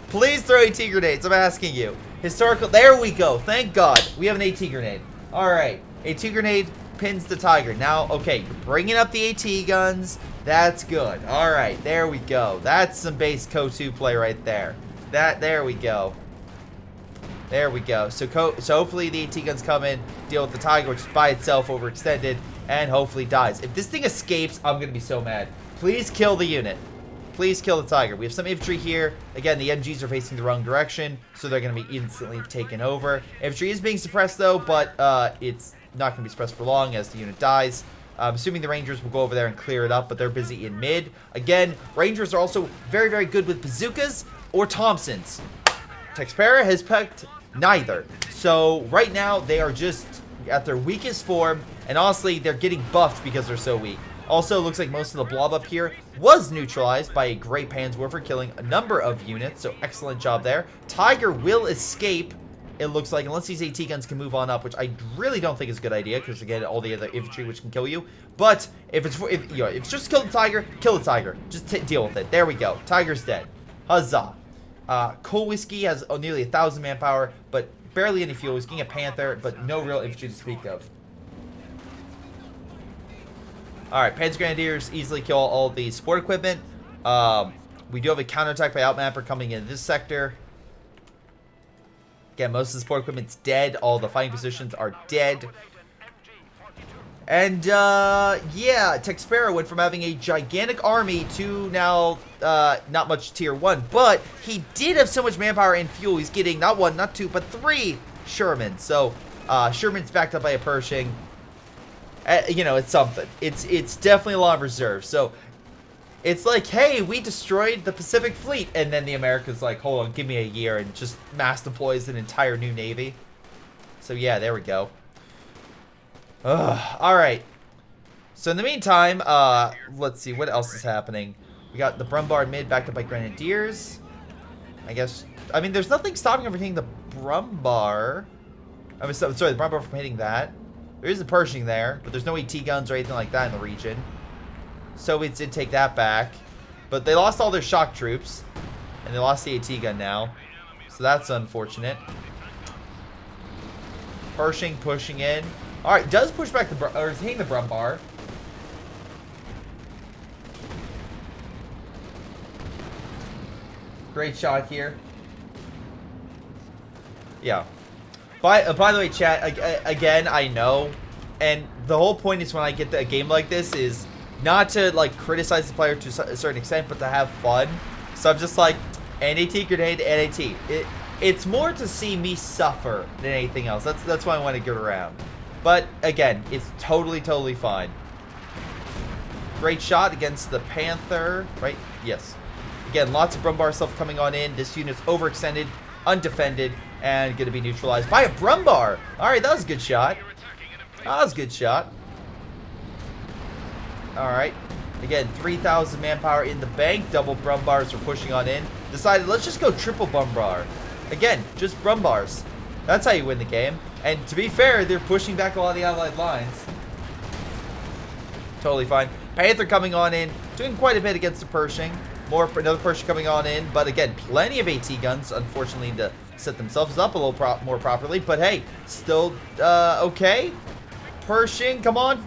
Speaker 1: Please throw AT grenades. I'm asking you. Historical. There we go. Thank God. We have an AT grenade. Alright. AT grenade pins the Tiger. Now, okay, you're bringing up the AT guns. That's good. Alright. There we go. That's some base COH2 play right there. There we go. There we go. So hopefully the AT guns come in, deal with the Tiger, which is by itself overextended, and hopefully dies. If this thing escapes, I'm going to be so mad. Please kill the unit. Please kill the Tiger. We have some infantry here. Again, the MGs are facing the wrong direction, so they're going to be instantly taken over. Infantry is being suppressed, though, but it's not going to be suppressed for long as the unit dies. I'm assuming the Rangers will go over there and clear it up, but they're busy in mid. Again, Rangers are also very, very good with bazookas or Thompsons. Texpera has picked neither. So right now, they are just at their weakest form, and honestly, they're getting buffed because they're so weak. Also, looks like most of the blob up here was neutralized by a great Panzerwerfer, killing a number of units, so excellent job there. Tiger will escape, it looks like, unless these AT guns can move on up, which I really don't think is a good idea, because again, all the other infantry which can kill you. But if it's just kill the Tiger. Just deal with it. There we go. Tiger's dead. Huzzah. Coal Whiskey has nearly 1,000 manpower, but barely any fuel. He's getting a Panther, but no real infantry to speak of. Alright, Panzer Grenadiers easily kill all the support equipment. We do have a counterattack by Outmapper coming in this sector. Again, most of the support equipment's dead. All the fighting positions are dead. And, yeah, Texpera went from having a gigantic army to now, not much tier 1. But he did have so much manpower and fuel. He's getting not 1, not 2, but 3 Shermans. So, Sherman's backed up by a Pershing. You know, it's something. It's definitely a lot of reserves. So, it's like, hey, we destroyed the Pacific Fleet. And then the Americans like, hold on, give me a year. And just mass deploys an entire new navy. So, yeah, there we go. Alright. So, in the meantime, let's see. What else is happening? We got the Brumbar mid backed up by Grenadiers. I guess. I mean, there's nothing stopping them from hitting the Brumbar. I mean, sorry, the Brumbar from hitting that. There is a Pershing there, but there's no AT guns or anything like that in the region. Soviets did take that back. But they lost all their shock troops. And they lost the AT gun now. So that's unfortunate. Pershing pushing in. Alright, does push back the... or is hitting the Brumbar. Great shot here. Yeah. By the way, chat, again, I know, and the whole point is when I get a game like this is not to, like, criticize the player to a certain extent, but to have fun. So I'm just like, NAT, grenade, NAT. It's more to see me suffer than anything else. That's why I want to get around. But, again, it's totally fine. Great shot against the Panther, right? Yes. Again, lots of Brumbar stuff coming on in. This unit's overextended, undefended, and going to be neutralized by a Brumbar. Alright, that was a good shot. That was a good shot. Alright. Again, 3,000 manpower in the bank. Double Brumbars are pushing on in. Decided, let's just go triple Brumbar. Again, just Brumbars. That's how you win the game. And to be fair, they're pushing back a lot of the allied lines. Totally fine. Panther coming on in, doing quite a bit against the Pershing. Another Pershing coming on in, but again, plenty of AT guns, unfortunately, to set themselves up a little more properly. But hey, still okay. Pershing, come on.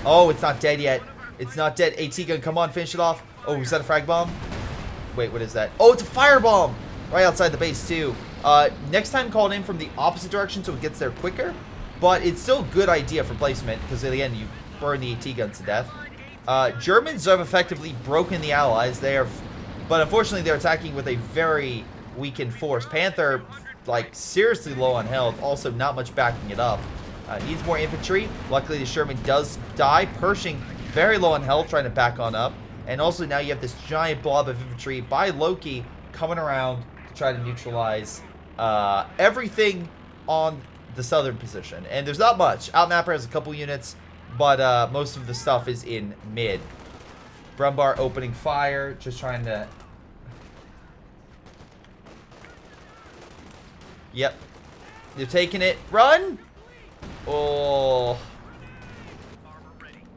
Speaker 1: Oh, it's not dead yet. It's not dead. AT gun, come on, finish it off. Oh, is that a frag bomb? Wait, what is that? Oh, it's a firebomb! Right outside the base, too. Next time, call it in from the opposite direction so it gets there quicker. But it's still a good idea for placement, because in the end, you burn the AT guns to death. Germans have effectively broken the Allies. But unfortunately, they're attacking with a very weakened force. Panther, like, seriously low on health. Also, not much backing it up. Needs more infantry. Luckily, the Sherman does die. Pershing, very low on health, trying to back on up. And also, now you have this giant blob of infantry by Loki coming around to try to neutralize everything on the southern position. And there's not much. Outmapper has a couple units, but most of the stuff is in mid. Brumbar opening fire, just trying to... Yep. They're taking it. Run! Oh.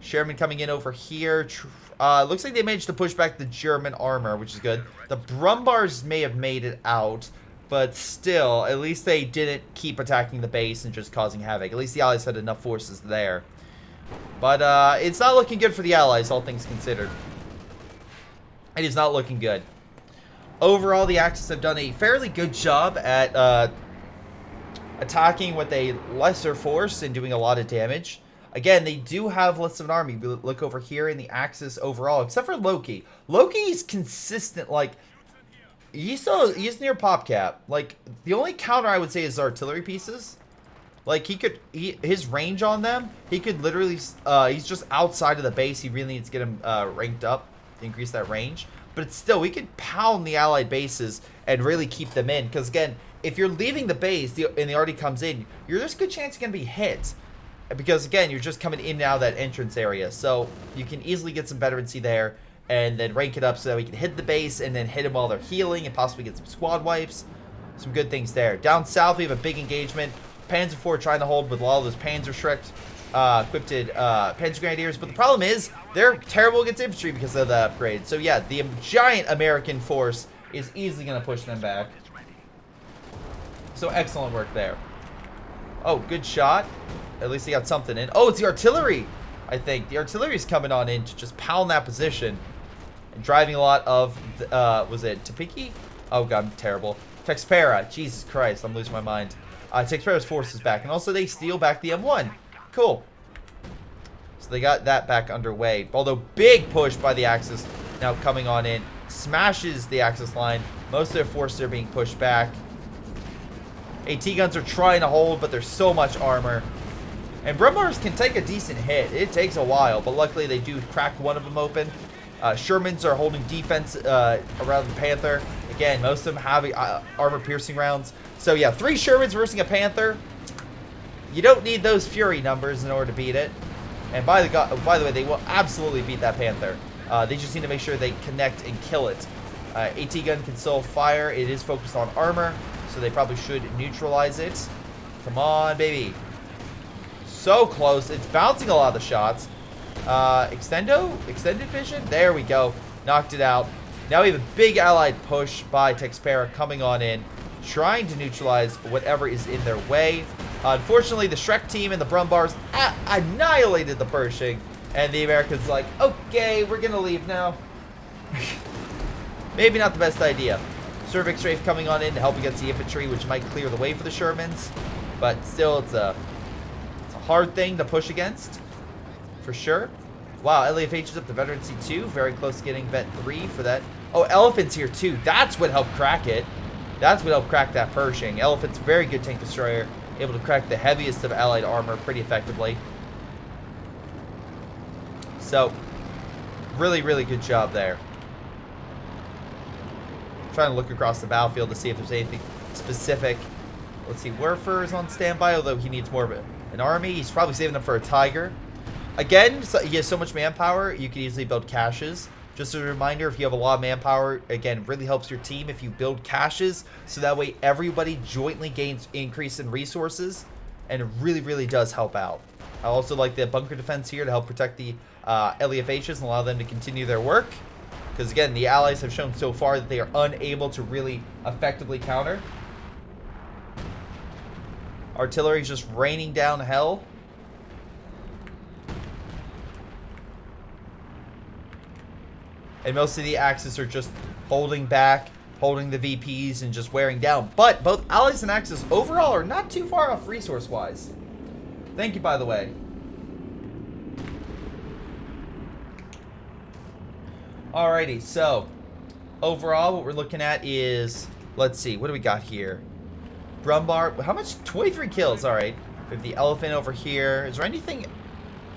Speaker 1: Sherman coming in over here. Looks like they managed to push back the German armor, which is good. The Brumbars may have made it out, but still, at least they didn't keep attacking the base and just causing havoc. At least the Allies had enough forces there. But it's not looking good for the Allies, all things considered. It is not looking good. Overall, the Axis have done a fairly good job at attacking with a lesser force and doing a lot of damage. Again, they do have less of an army. We look over here in the Axis overall, except for Loki. Loki's consistent, like, he's near PopCap. Like, the only counter I would say is artillery pieces. Like, his range on them, he could literally, he's just outside of the base. He really needs to get him ranked up to increase that range. But still, we could pound the Allied bases and really keep them in. Because, again, if you're leaving the base and the army comes in, there's a good chance you're going to be hit. Because, again, you're just coming in and out of that entrance area. So, you can easily get some veterancy there and then rank it up so that we can hit the base and then hit them while they're healing and possibly get some squad wipes. Some good things there. Down south, we have a big engagement. Panzer IV trying to hold with all those Panzerschreck equipped Panzer Grenadiers. But the problem is, they're terrible against infantry because of the upgrade. So, yeah, the giant American force is easily going to push them back. So, excellent work there. Oh, good shot. At least he got something in. Oh, it's the artillery, I think. The artillery is coming on in to just pound that position. And driving a lot of, was it Topeki? Oh, God, I'm terrible. Texpera. Jesus Christ, I'm losing my mind. Texpera's forces back. And also, they steal back the M1. Cool. So, they got that back underway. Although, big push by the Axis now coming on in. Smashes the Axis line. Most of their forces are being pushed back. AT guns are trying to hold, but there's so much armor. And Brumbars can take a decent hit. It takes a while, but luckily they do crack one of them open. Shermans are holding defense around the Panther. Again, most of them have armor-piercing rounds. So yeah, 3 Shermans versus a Panther. You don't need those Fury numbers in order to beat it. And by the way, they will absolutely beat that Panther. They just need to make sure they connect and kill it. AT gun can still fire. It is focused on armor, so they probably should neutralize it. Come on, baby. So close. It's bouncing a lot of the shots. Extended vision. There we go. Knocked it out. Now we have a big allied push by Texpera coming on in, trying to neutralize whatever is in their way. Unfortunately, the Shrek team and the Brumbars annihilated the Pershing, and the Americans like, okay, we're gonna leave now. Maybe not the best idea. Cervix Strafe coming on in to help against the infantry, which might clear the way for the Shermans, but still, it's a hard thing to push against, for sure. Wow, LAFH is up to veterancy 2. Very close to getting vet 3 for that. Oh, Elephant's here too. That's what helped crack it. That's what helped crack that Pershing. Elephant's very good tank destroyer. Able to crack the heaviest of allied armor pretty effectively. So, really, really good job there. Trying to look across the battlefield to see if there's anything specific. Let's see, Werfer is on standby, although he needs more of an army. He's probably saving them for a Tiger. Again, he has so much manpower, you can easily build caches. Just a reminder, if you have a lot of manpower, again, really helps your team if you build caches, so that way everybody jointly gains increase in resources, and it really, really does help out. I also like the bunker defense here to help protect the LEFHs and allow them to continue their work. Because again, the allies have shown so far that they are unable to really effectively counter. Artillery is just raining down hell. And most of the Axis are just holding back, holding the VPs, and just wearing down. But both Allies and Axis overall are not too far off resource-wise. Thank you, by the way. Alrighty, so overall what we're looking at is, let's see, what do we got here? Brumbar, how much? 23 kills, alright. We have the elephant over here. Is there anything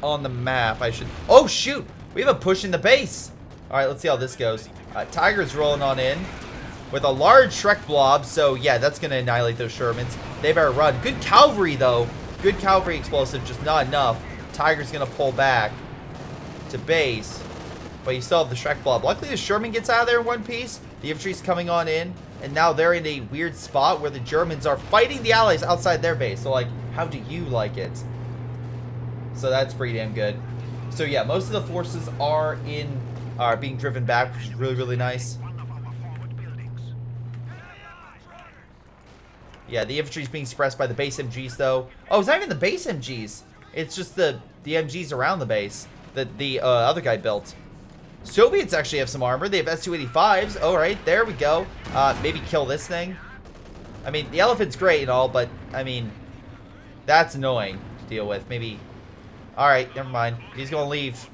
Speaker 1: on the map I should... Oh, shoot! We have a push in the base! Alright, let's see how this goes. Tiger's rolling on in with a large Shrek blob, so yeah, that's going to annihilate those Shermans. They better run. Good cavalry, though. Good cavalry explosive, just not enough. Tiger's going to pull back to base, but you still have the Shrek blob. Luckily, the Sherman gets out of there in one piece. The infantry's coming on in, and now they're in a weird spot where the Germans are fighting the Allies outside their base. So, like, how do you like it? So that's pretty damn good. So yeah, most of the forces are being driven back, which is really, really nice. Yeah, the infantry's being suppressed by the base MGs, though. Oh, it's not even the base MGs. It's just the MGs around the base that the other guy built. Soviets actually have some armor. They have S-285s. All right, there we go. Maybe kill this thing. I mean, the elephant's great and all, but, I mean, that's annoying to deal with. Maybe... All right, never mind. He's going to leave.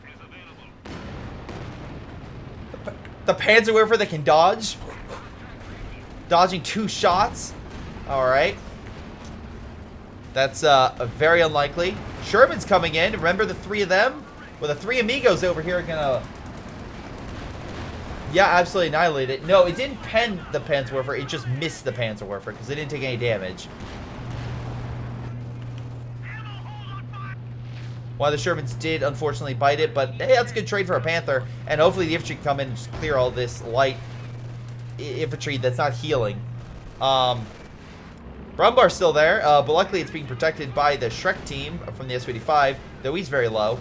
Speaker 1: The Panzerwerfer that can dodge. Dodging 2 shots. All right. That's very unlikely. Sherman's coming in. Remember the 3 of them? Well, the 3 amigos over here are going to... Yeah, absolutely annihilate it. No, it didn't pen the Panzerwerfer. It just missed the Panzerwerfer because it didn't take any damage. One of the Shermans did, unfortunately, bite it, but hey, that's a good trade for a Panther. And hopefully the infantry can come in and just clear all this light infantry that's not healing. Brumbar's still there, but luckily it's being protected by the Shrek team from the S-285, though he's very low.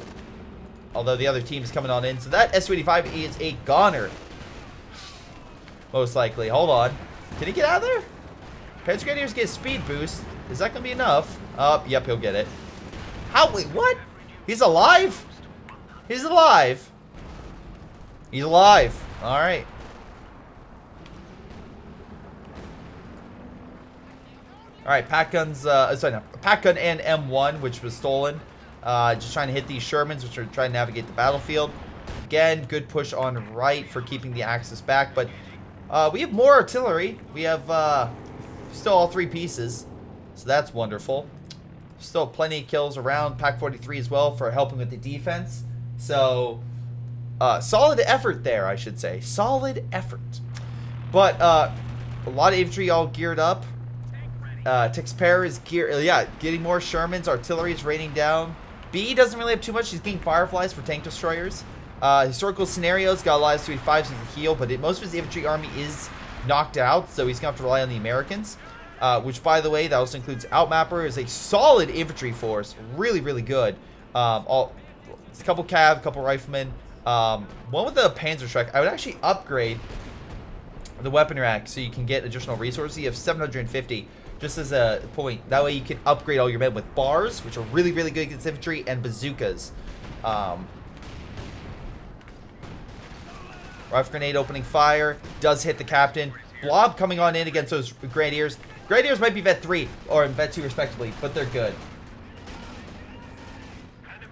Speaker 1: Although the other team is coming on in. So that S-285 is a goner. Most likely. Hold on. Can he get out of there? Panzer Grenadiers get a speed boost. Is that going to be enough? Yep, he'll get it. How? Wait, what? He's alive? He's alive. He's alive. All right. All right, pack guns. Sorry, no, pack gun and M1, which was stolen. Just trying to hit these Shermans, which are trying to navigate the battlefield. Again, good push on right for keeping the Axis back, but we have more artillery. We have still all 3 pieces, so that's wonderful. Still plenty of kills around. Pack 43 as well for helping with the defense. So, solid effort there, I should say. Solid effort. But a lot of infantry all geared up. Texper is getting more Shermans. Artillery is raining down. B doesn't really have too much. He's getting Fireflies for tank destroyers. Historical scenarios got a lot of S-285s to heal, but most of his infantry army is knocked out, so he's going to have to rely on the Americans. Which, by the way, that also includes Outmapper, is a solid infantry force. Really, really good. It's a couple cav, a couple riflemen. One with the PanzerShark. I would actually upgrade the weapon rack so you can get additional resources. You have 750, just as a point. That way you can upgrade all your men with bars, which are really, really good against infantry, and bazookas. Rifle grenade opening fire. Does hit the captain. Blob coming on in against those Grenadiers. Grenadiers might be Vet 3 or Vet 2 respectively, but they're good.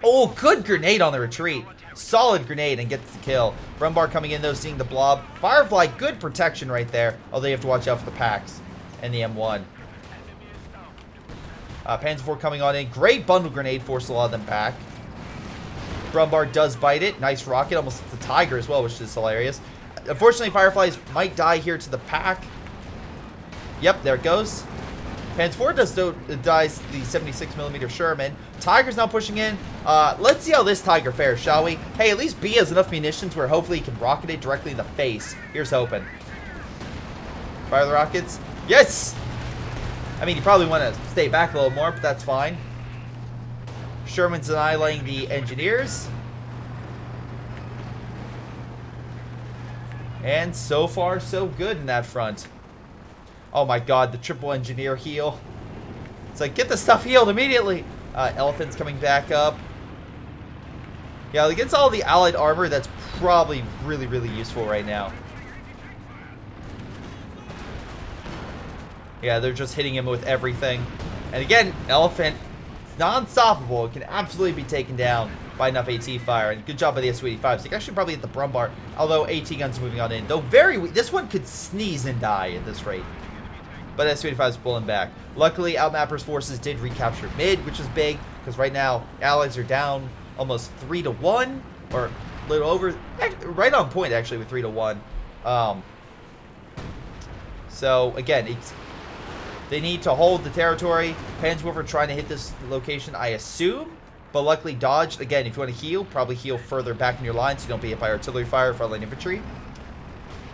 Speaker 1: Oh, good grenade on the retreat. Solid grenade and gets the kill. Brumbar coming in though, seeing the blob. Firefly, good protection right there. Although you have to watch out for the packs and the M1. Panzer IV coming on in. Great bundle grenade, forced a lot of them back. Brumbar does bite it. Nice rocket, almost hits the Tiger as well, which is hilarious. Unfortunately, Fireflies might die here to the pack. Yep, there it goes. Panzer IV dies the 76mm Sherman. Tiger's now pushing in. Let's see how this Tiger fares, shall we? Hey, at least B has enough munitions where hopefully he can rocket it directly in the face. Here's hoping. Fire the rockets. Yes! I mean, you probably want to stay back a little more, but that's fine. Sherman's annihilating the engineers. And so far, so good in that front. Oh my god, the triple engineer heal. It's like, get the stuff healed immediately. Elephant's coming back up. Yeah, against all the allied armor, that's probably really, really useful right now. Yeah, they're just hitting him with everything. And again, Elephant, it's non-stoppable. It can absolutely be taken down by enough AT fire. And good job by the SU-85s. They can actually probably hit the Brumbar, although AT guns moving on in. Though very weak. This one could sneeze and die at this rate. But SU-85 is pulling back. Luckily, Outmapper's forces did recapture mid, which is big, because right now, Allies are down almost 3-1, or a little over, right on point, actually, with 3-1. So, again, they need to hold the territory. Panzerwürfer trying to hit this location, I assume, but luckily dodged. Again, if you want to heal, probably heal further back in your line so you don't be hit by artillery fire, frontline infantry.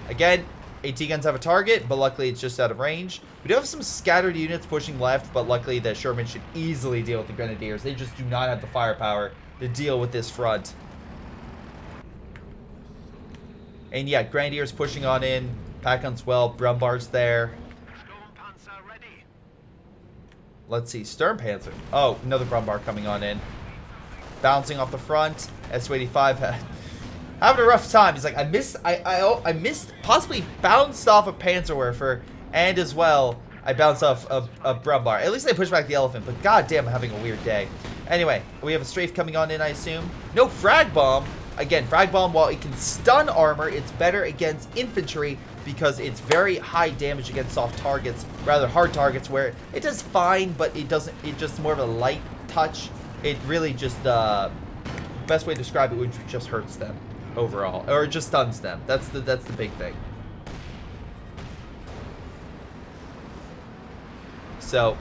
Speaker 1: Again, AT guns have a target, but luckily it's just out of range. We do have some scattered units pushing left, but luckily the Sherman should easily deal with the Grenadiers. They just do not have the firepower to deal with this front. And yeah, Grenadiers pushing on in. Pack guns well. Brumbar's there. Let's see. Sturmpanzer. Oh, another Brumbar coming on in. Bouncing off the front. Su-85 having a rough time. He's like, I missed, possibly bounced off a Panzerwerfer, and as well, I bounced off a Brumbar. At least I pushed back the Elephant, but goddamn, I'm having a weird day. Anyway, we have a strafe coming on in, I assume. No frag bomb. Again, frag bomb, while it can stun armor, it's better against infantry because it's very high damage against soft targets, rather hard targets, where it does fine, but it doesn't. It's just more of a light touch. It really just best way to describe it would just hurts them overall, or it just stuns them. That's the big thing. So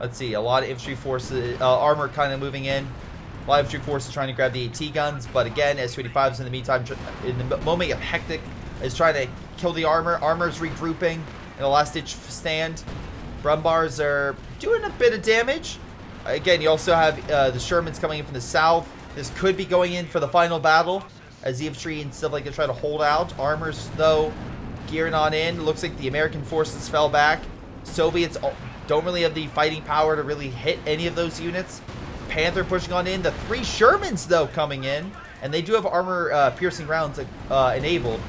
Speaker 1: let's see, a lot of infantry forces, armor kind of moving in. A lot of infantry forces trying to grab the AT guns, but again, Su-85s in the meantime, in the moment of hectic, is trying to kill the armor. Armor's regrouping in a last-ditch stand. Brumbars are doing a bit of damage. Again, you also have the Shermans coming in from the south. This could be going in for the final battle, as the infantry and stuff like that try to hold out. Armors, though, gearing on in. Looks like the American forces fell back. Soviets don't really have the fighting power to really hit any of those units. Panther pushing on in. The 3 Shermans, though, coming in. And they do have armor piercing rounds enabled.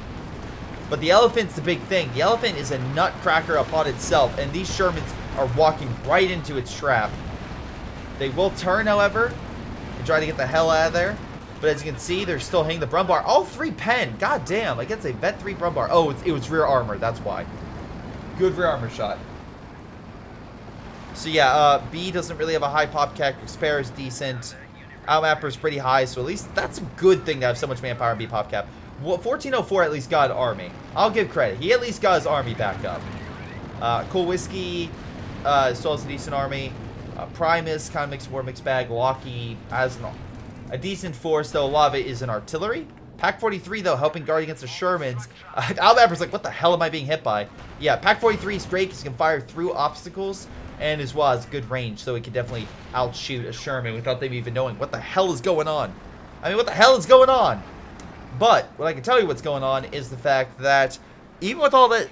Speaker 1: But the Elephant's the big thing. The Elephant is a nutcracker upon itself, and these Shermans are walking right into its trap. They will turn, however, and try to get the hell out of there. But as you can see, they're still hitting the Brumbar. All 3 pen. God damn, against a Vet 3 Brumbar. Oh, it was rear armor. That's why. Good rear armor shot. So yeah, B doesn't really have a high pop cap. Spare is decent. Outmapper is pretty high, so at least that's a good thing to have so much manpower and B pop cap. Well, 1404 at least got an army. I'll give credit. He at least got his army back up. Cool Whiskey still has a decent army. Primus kind of makes more mixed bag. Lockheed has a decent force, though a lot of it is in artillery. Pack 43, though, helping guard against the Shermans. Outmapper's like, what the hell am I being hit by? Yeah, Pack 43 is great because he can fire through obstacles, and as well as good range, so he can definitely outshoot a Sherman without them even knowing what the hell is going on. I mean, what the hell is going on? But what I can tell you what's going on is the fact that even with all that,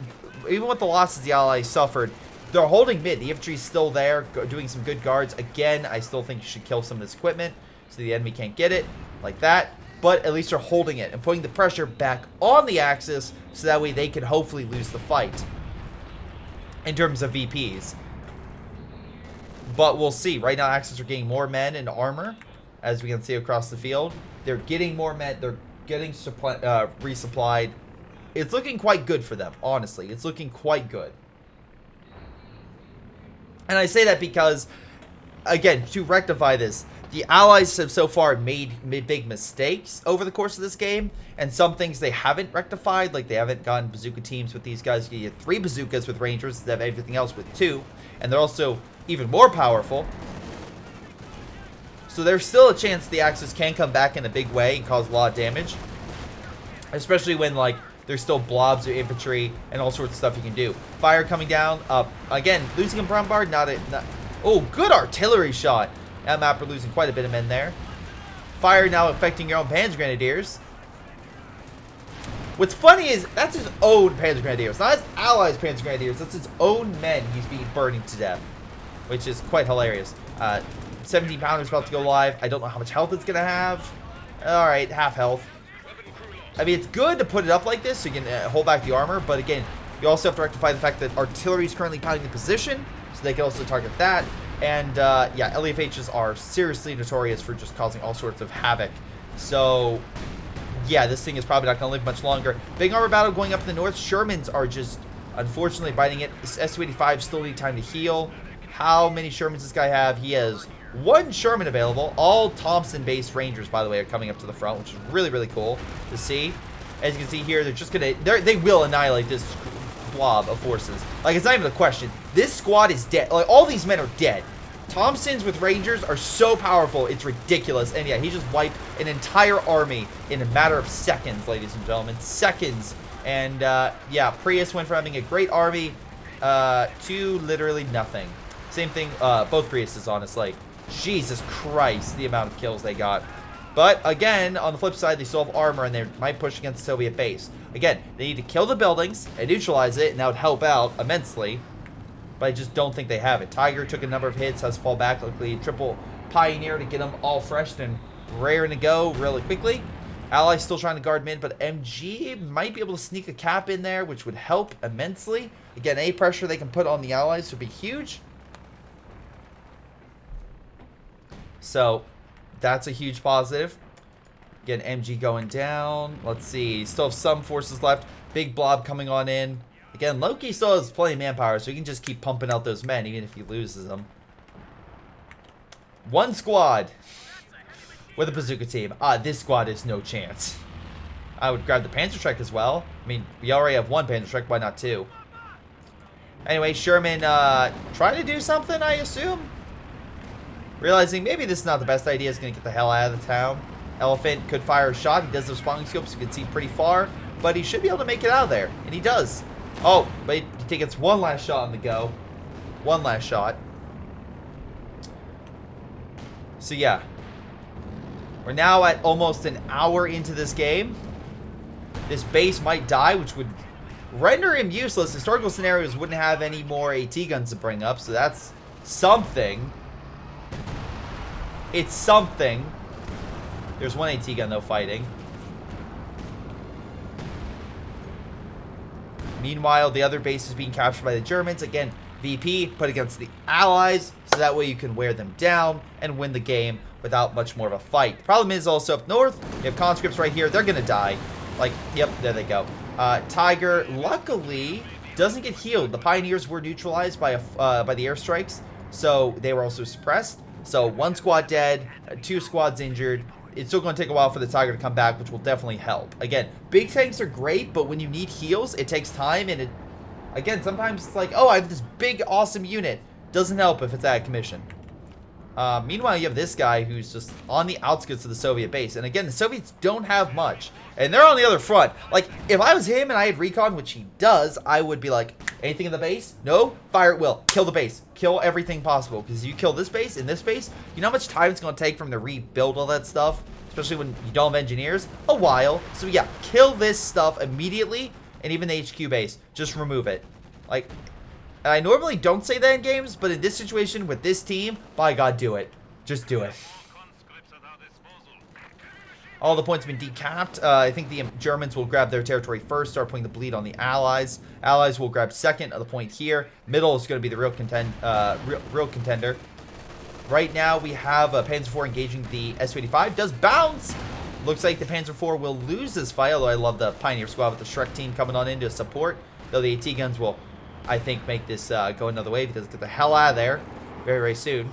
Speaker 1: even with the losses the Allies suffered, they're holding mid. The infantry's still there, doing some good guards. Again, I still think you should kill some of this equipment so the enemy can't get it like that. But at least they're holding it and putting the pressure back on the Axis so that way they can hopefully lose the fight in terms of VPs. But we'll see. Right now, Axis are getting more men and armor, as we can see across the field. They're getting more men. They're getting resupplied. It's looking quite good for them, honestly. It's looking quite good. And I say that because, again, to rectify this, the Allies have so far made big mistakes over the course of this game, and some things they haven't rectified, like they haven't gotten bazooka teams with these guys. You get 3 bazookas with Rangers instead of everything else with 2, and they're also even more powerful. So there's still a chance the Axis can come back in a big way and cause a lot of damage, especially when, like, there's still blobs of infantry and all sorts of stuff you can do. Fire coming down. Again, losing a Brumbar, Oh, good artillery shot. That map, we're losing quite a bit of men there. Fire now affecting your own Panzer Grenadiers. What's funny is that's his own Panzer Grenadiers, not his allies' Panzer Grenadiers. That's his own men he's being burning to death, which is quite hilarious. 17 pounders about to go live. I don't know how much health it's gonna have. All right, half health. I mean, it's good to put it up like this so you can hold back the armor, but again, you also have to rectify the fact that artillery is currently pounding the position, so they can also target that. And yeah, LEFHs are seriously notorious for just causing all sorts of havoc. So yeah, this thing is probably not going to live much longer. Big armor battle going up in the north. Shermans are just unfortunately biting it. This S-285 still need time to heal. How many Shermans does this guy have? He has 1 Sherman available. All Thompson-based Rangers, by the way, are coming up to the front, which is really, really cool to see. As you can see here, they're just going to... They will annihilate this blob of forces. Like, it's not even a question. This squad is dead. Like, all these men are dead. Thompsons with Rangers are so powerful, it's ridiculous. And yeah, he just wiped an entire army in a matter of seconds, ladies and gentlemen. Seconds. And yeah, Prius went from having a great army to literally nothing. Same thing, both Priuses, honestly. Jesus Christ, the amount of kills they got. But again, on the flip side, they still have armor and they might push against the Soviet base. Again, they need to kill the buildings and neutralize it, and that would help out immensely. But I just don't think they have it. Tiger took a number of hits, has to fall back. Luckily, triple Pioneer to get them all fresh and raring to go really quickly. Allies still trying to guard mid, but MG might be able to sneak a cap in there, which would help immensely. Again, any pressure they can put on the Allies would be huge. So, that's a huge positive. Again, MG going down. Let's see. Still have some forces left. Big blob coming on in. Again, Loki still has plenty of manpower, so he can just keep pumping out those men, even if he loses them. 1 squad with a bazooka team. This squad is no chance. I would grab the PanzerShrek as well. I mean, we already have 1 PanzerShrek, why not 2? Anyway, Sherman trying to do something, I assume. Realizing maybe this is not the best idea, is going to get the hell out of the town. Elephant could fire a shot. He does those spawning scopes, you can see pretty far. But he should be able to make it out of there, and he does. Oh, but he gets 1 last shot on the go. 1 last shot. So yeah. We're now at almost an hour into this game. This base might die, which would render him useless. Historical scenarios wouldn't have any more AT guns to bring up, so that's something. It's something. There's 1 AT gun, though, fighting. Meanwhile, the other base is being captured by the Germans. Again, VP put against the Allies, so that way you can wear them down and win the game without much more of a fight. The problem is also up north, you have conscripts right here. They're going to die. Like, yep, there they go. Tiger, luckily, doesn't get healed. The Pioneers were neutralized by the airstrikes, so they were also suppressed. So 1 squad dead, 2 squads injured. It's still going to take a while for the Tiger to come back, which will definitely help. Again, big tanks are great, but when you need heals, it takes time. And again, sometimes it's like, oh, I have this big, awesome unit. Doesn't help if it's out of commission. Meanwhile, you have this guy who's just on the outskirts of the Soviet base. And again, the Soviets don't have much. And they're on the other front. Like, if I was him and I had recon, which he does, I would be like, anything in the base? No? Fire at will. Kill the base. Kill everything possible. Because you kill this base and this base, you know how much time it's going to take for them to rebuild all that stuff? Especially when you don't have engineers? A while. So yeah, kill this stuff immediately. And even the HQ base. Just remove it. Like... And I normally don't say that in games, but in this situation with this team, by God, do it. Just do it. All the points have been decapped. I think the Germans will grab their territory first, start putting the bleed on the Allies. Allies will grab second of the point here. Middle is going to be the real contender. Right now, we have Panzer IV engaging the S-285. Does bounce. Looks like the Panzer IV will lose this fight, although I love the Pioneer squad with the Shrek team coming on in to support. Though the AT guns will... I think make this go another way because get the hell out of there very, very soon.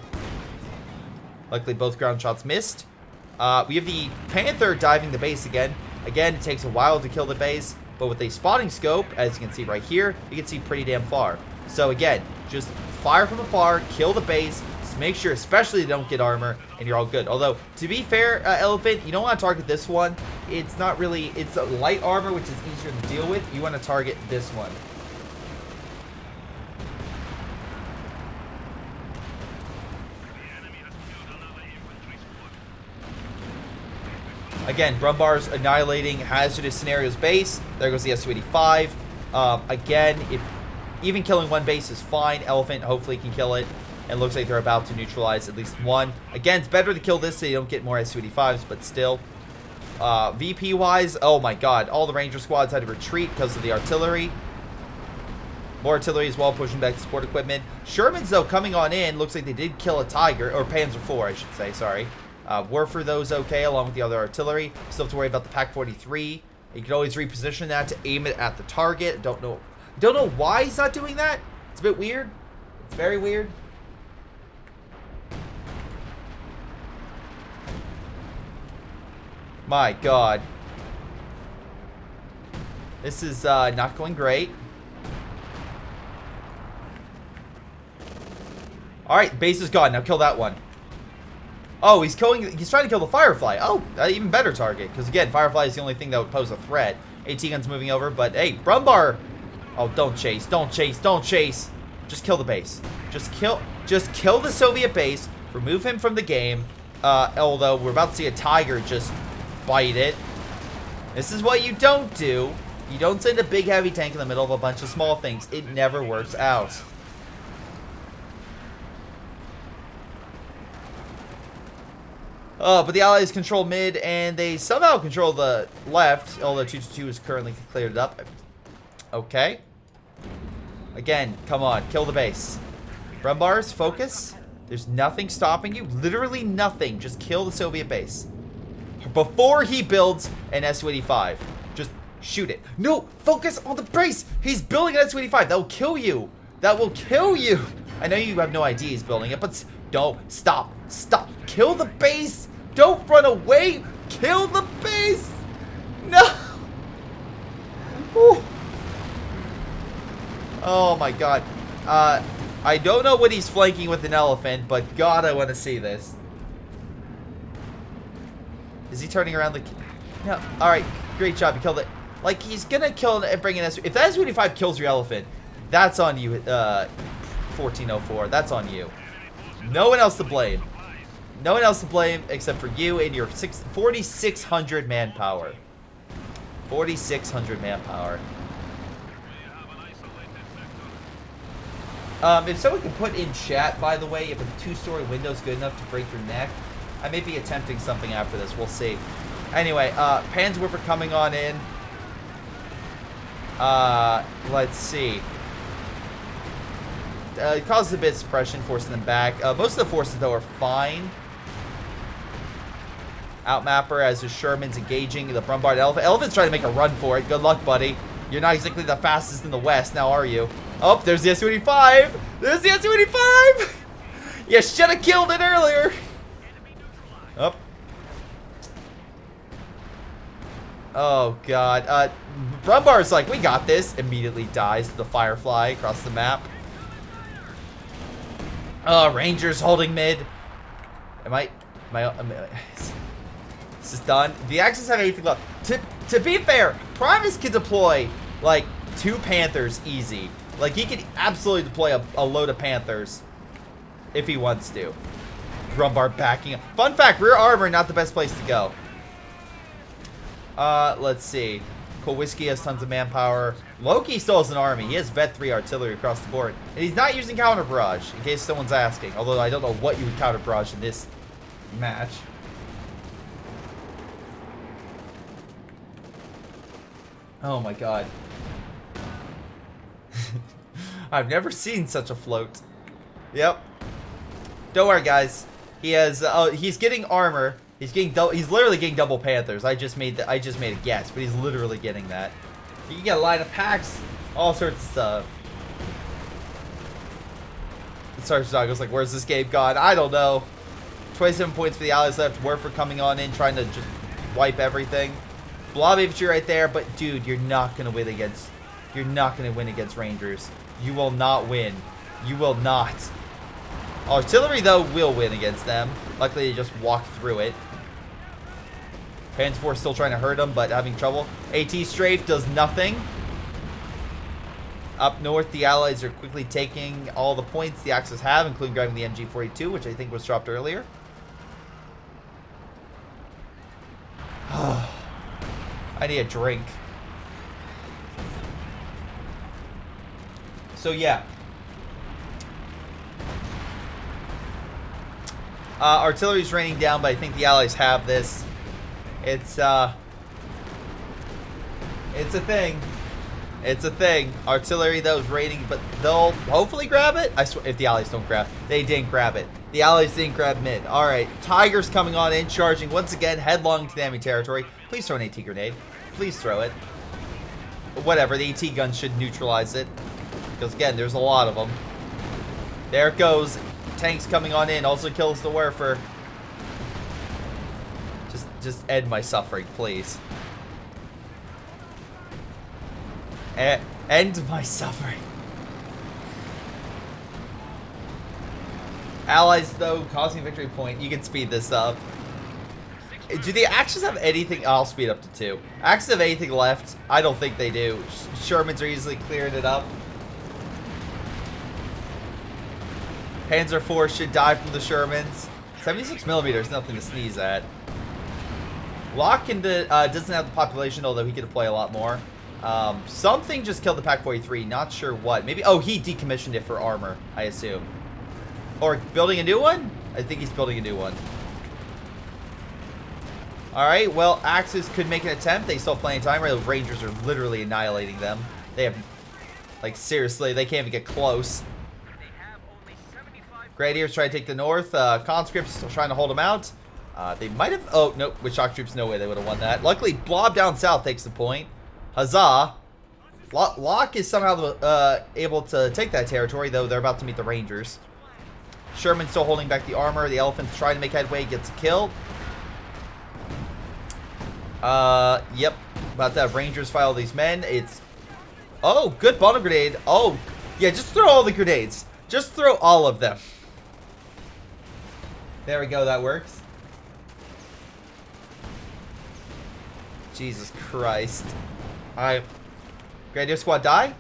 Speaker 1: Luckily, both ground shots missed. We have the Panther diving the base again. Again, it takes a while to kill the base, but with a spotting scope, as you can see right here, you can see pretty damn far. So again, just fire from afar, kill the base, just make sure especially they don't get armor, and you're all good. Although, to be fair, Elephant, you don't want to target this one. It's not really, it's a light armor, which is easier to deal with. You want to target this one. Again, Brumbar's annihilating Hazardous Scenarios base. There goes the Su-85. Again, if even killing one base is fine. Elephant hopefully can kill it. And looks like they're about to neutralize at least one. Again, it's better to kill this so you don't get more Su-85s, but still. VP-wise, oh my god. All the Ranger squads had to retreat because of the artillery. More artillery as well, pushing back the support equipment. Shermans, though, coming on in. Looks like they did kill a Tiger, or Panzer IV, I should say, sorry. Were for those okay, along with the other artillery. Still have to worry about the PaK-43. You can always reposition that to aim it at the target. Don't know why he's not doing that. It's a bit weird. It's very weird. My god. This is not going great. Alright, base is gone. Now kill that one. Oh, he's trying to kill the Firefly. Oh, even better target. Because again, Firefly is the only thing that would pose a threat. AT gun's moving over, but hey, Brumbar. Oh, don't chase. Don't chase. Don't chase. Just kill the base. Just kill the Soviet base. Remove him from the game. Although we're about to see a Tiger just bite it. This is what you don't do. You don't send a big heavy tank in the middle of a bunch of small things. It never works out. But the Allies control mid, and they somehow control the left, although 222 is currently cleared up. Okay. Again, come on, kill the base. Brumbars, focus. There's nothing stopping you. Literally nothing. Just kill the Soviet base. Before he builds an Su-85. Just shoot it. No, focus on the base. He's building an Su-85. That will kill you. That will kill you. I know you have no idea he's building it, but don't. Stop. Stop. Kill the base. Don't run away. Kill the base. No. Ooh. Oh my god. I don't know what he's flanking with an elephant, but god, I want to see this. Is he turning around the... No. Alright, great job. You killed it. Like, he's gonna kill and bring an If that Su-85 kills your elephant, that's on you, 1404. That's on you. No one else to blame. No one else to blame except for you and your 4,600 manpower. 4,600 manpower. If someone could put in chat, by the way, if a two-story window is good enough to break your neck, I may be attempting something after this. We'll see. Anyway, Panzerwerfer coming on in. Let's see. It causes a bit of suppression, forcing them back. Most of the forces, though, are fine. Outmapper as his Sherman's engaging the Brumbard Elephant. Elephant's trying to make a run for it. Good luck, buddy. You're not exactly the fastest in the West, now are you? Oh, there's the Su-85. There's the Su-85. You should have killed it earlier. Oh. Oh, God. Brumbar's like, we got this. Immediately dies to the Firefly across the map. Rangers holding mid. This is done. The Axis have anything left. To be fair, Primus can deploy, like, 2 Panthers easy. Like, he could absolutely deploy a load of Panthers if he wants to. Brumbar backing up. Fun fact, rear armor, not the best place to go. Let's see. Kowalski has tons of manpower. Loki still has an army. He has Vet 3 artillery across the board. And he's not using counter barrage, in case someone's asking. Although I don't know what you would counter barrage in this match. Oh my god. I've never seen such a float. Yep. Don't worry, guys. He has. He's getting armor. He's literally getting double Panthers. I just made a guess, but he's literally getting that. You can get a line of packs, all sorts of stuff. Sergeant Dog was like, "Where's this game gone?" I don't know. 27 points for the Allies left. Werfer coming on in, trying to just wipe everything. Blob infantry right there, but dude, you're not gonna win against. You're not gonna win against Rangers. You will not win. You will not. Artillery, though, will win against them. Luckily, they just walked through it. Panzer IV still trying to hurt them, but having trouble. AT strafe does nothing. Up north, the Allies are quickly taking all the points the Axis have, including grabbing the MG42, which I think was dropped earlier. I need a drink. So yeah. Artillery's raining down, but I think the Allies have this. It's a thing. It's a thing. Artillery, though, is raining, but they'll hopefully grab it. I swear, if the Allies don't grab, they didn't grab it. The Allies didn't grab mid. All right, Tigers coming on in, charging once again, headlong to the enemy territory. Please throw an AT grenade. Please throw it. Whatever, the AT gun should neutralize it. Because again, there's a lot of them. There it goes. Tanks coming on in. Also kills the Werfer. Just end my suffering, please. End my suffering. Allies, though, causing a victory point. You can speed this up. Do the Axis have anything? I'll speed up to 2. Axis have anything left? I don't think they do. Shermans are easily clearing it up. Panzer IV should die from the Shermans. 76 millimeters, nothing to sneeze at. Locke doesn't have the population, although he could deploy a lot more. Something just killed the Pak-43, not sure what. Maybe, oh, he decommissioned it for armor, I assume. Or building a new one? I think he's building a new one. Alright, well, Axis could make an attempt. They still have plenty of time. The Rangers are literally annihilating them. They have, like, seriously, they can't even get close. Grenadiers try to take the north. Conscripts still trying to hold them out. They might have... Oh, nope. With shock troops, no way they would have won that. Luckily, Blob down south takes the point. Huzzah. Locke is somehow able to take that territory, though they're about to meet the Rangers. Sherman's still holding back the armor. The Elephant's trying to make headway. Gets a kill. Yep. About to have Rangers file these men. It's... Oh, good bottle grenade. Oh, yeah, just throw all the grenades. Just throw all of them. There we go, that works. Jesus Christ. Alright. Grenadier squad die?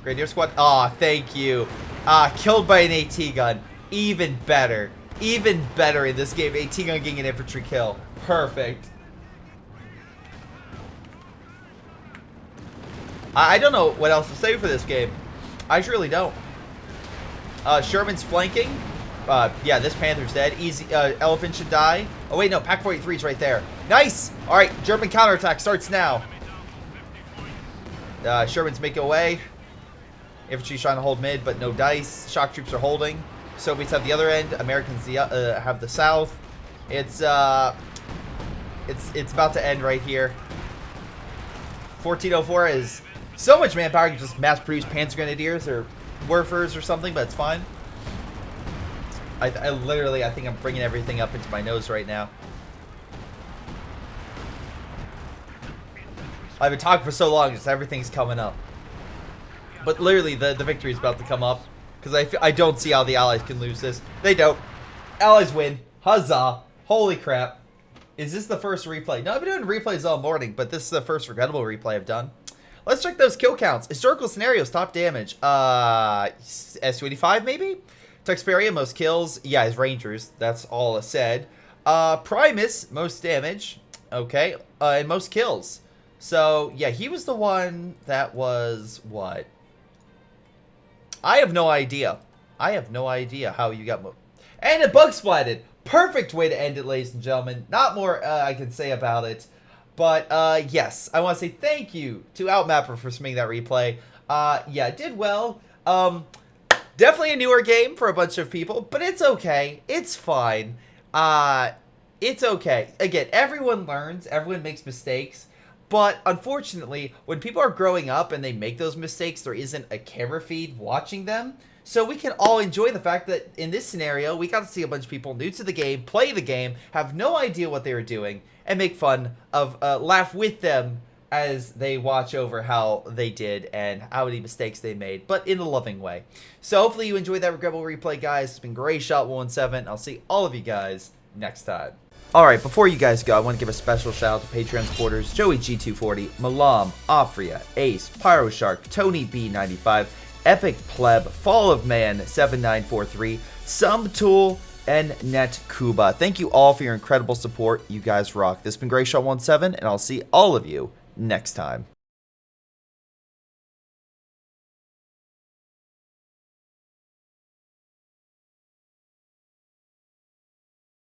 Speaker 1: Grenadier squad. Aw, thank you. Killed by an AT gun. Even better. Even better in this game. AT gun getting an infantry kill. Perfect. I don't know what else to say for this game. I really don't. Sherman's flanking. Yeah, this Panther's dead. Easy. Elephant should die. Oh, wait, no. Pak-43 is right there. Nice. All right, German counterattack starts now. Sherman's making away. Infantry's trying to hold mid, but no dice. Shock troops are holding. Soviets have the other end. Americans have the south. It's about to end right here. 1404 is so much manpower. You can just mass produce Panzer Grenadiers or Werfers or something, but it's fine. I literally, I think I'm bringing everything up into my nose right now. I've been talking for so long, just everything's coming up. But literally, the victory is about to come up. Because I don't see how the Allies can lose this. They don't. Allies win. Huzzah. Holy crap. Is this the first replay? No, I've been doing replays all morning, but this is the first regrettable replay I've done. Let's check those kill counts. Historical scenarios, top damage. S-25 maybe? Tuxperia, most kills. Yeah, his Rangers. That's all I said. Primus, most damage. Okay. And most kills. So, yeah, he was the one that was what? I have no idea. I have no idea how you got... And it bug splatted. Perfect way to end it, ladies and gentlemen. Not more I can say about it. But, yes. I want to say thank you to Outmapper for submitting that replay. Yeah, it did well. Definitely a newer game for a bunch of people, but it's okay. It's fine. It's okay. Again, everyone learns. Everyone makes mistakes. But unfortunately, when people are growing up and they make those mistakes, there isn't a camera feed watching them. So we can all enjoy the fact that in this scenario, we got to see a bunch of people new to the game, play the game, have no idea what they were doing, and make fun of, laugh with them as they watch over how they did and how many mistakes they made, but in a loving way. So hopefully you enjoyed that regrettable replay, guys. It's been Greyshot117. I'll see all of you guys next time. Alright, before you guys go, I want to give a special shout out to Patreon supporters Joey G240, Milam, Aphyria, Ace, PyroShark, Tony B95, Epic Pleb, Fall of Man 7943, XSomeToolx, and Netkuba. Thank you all for your incredible support. You guys rock. This has been Greyshot17, and I'll see all of you next time.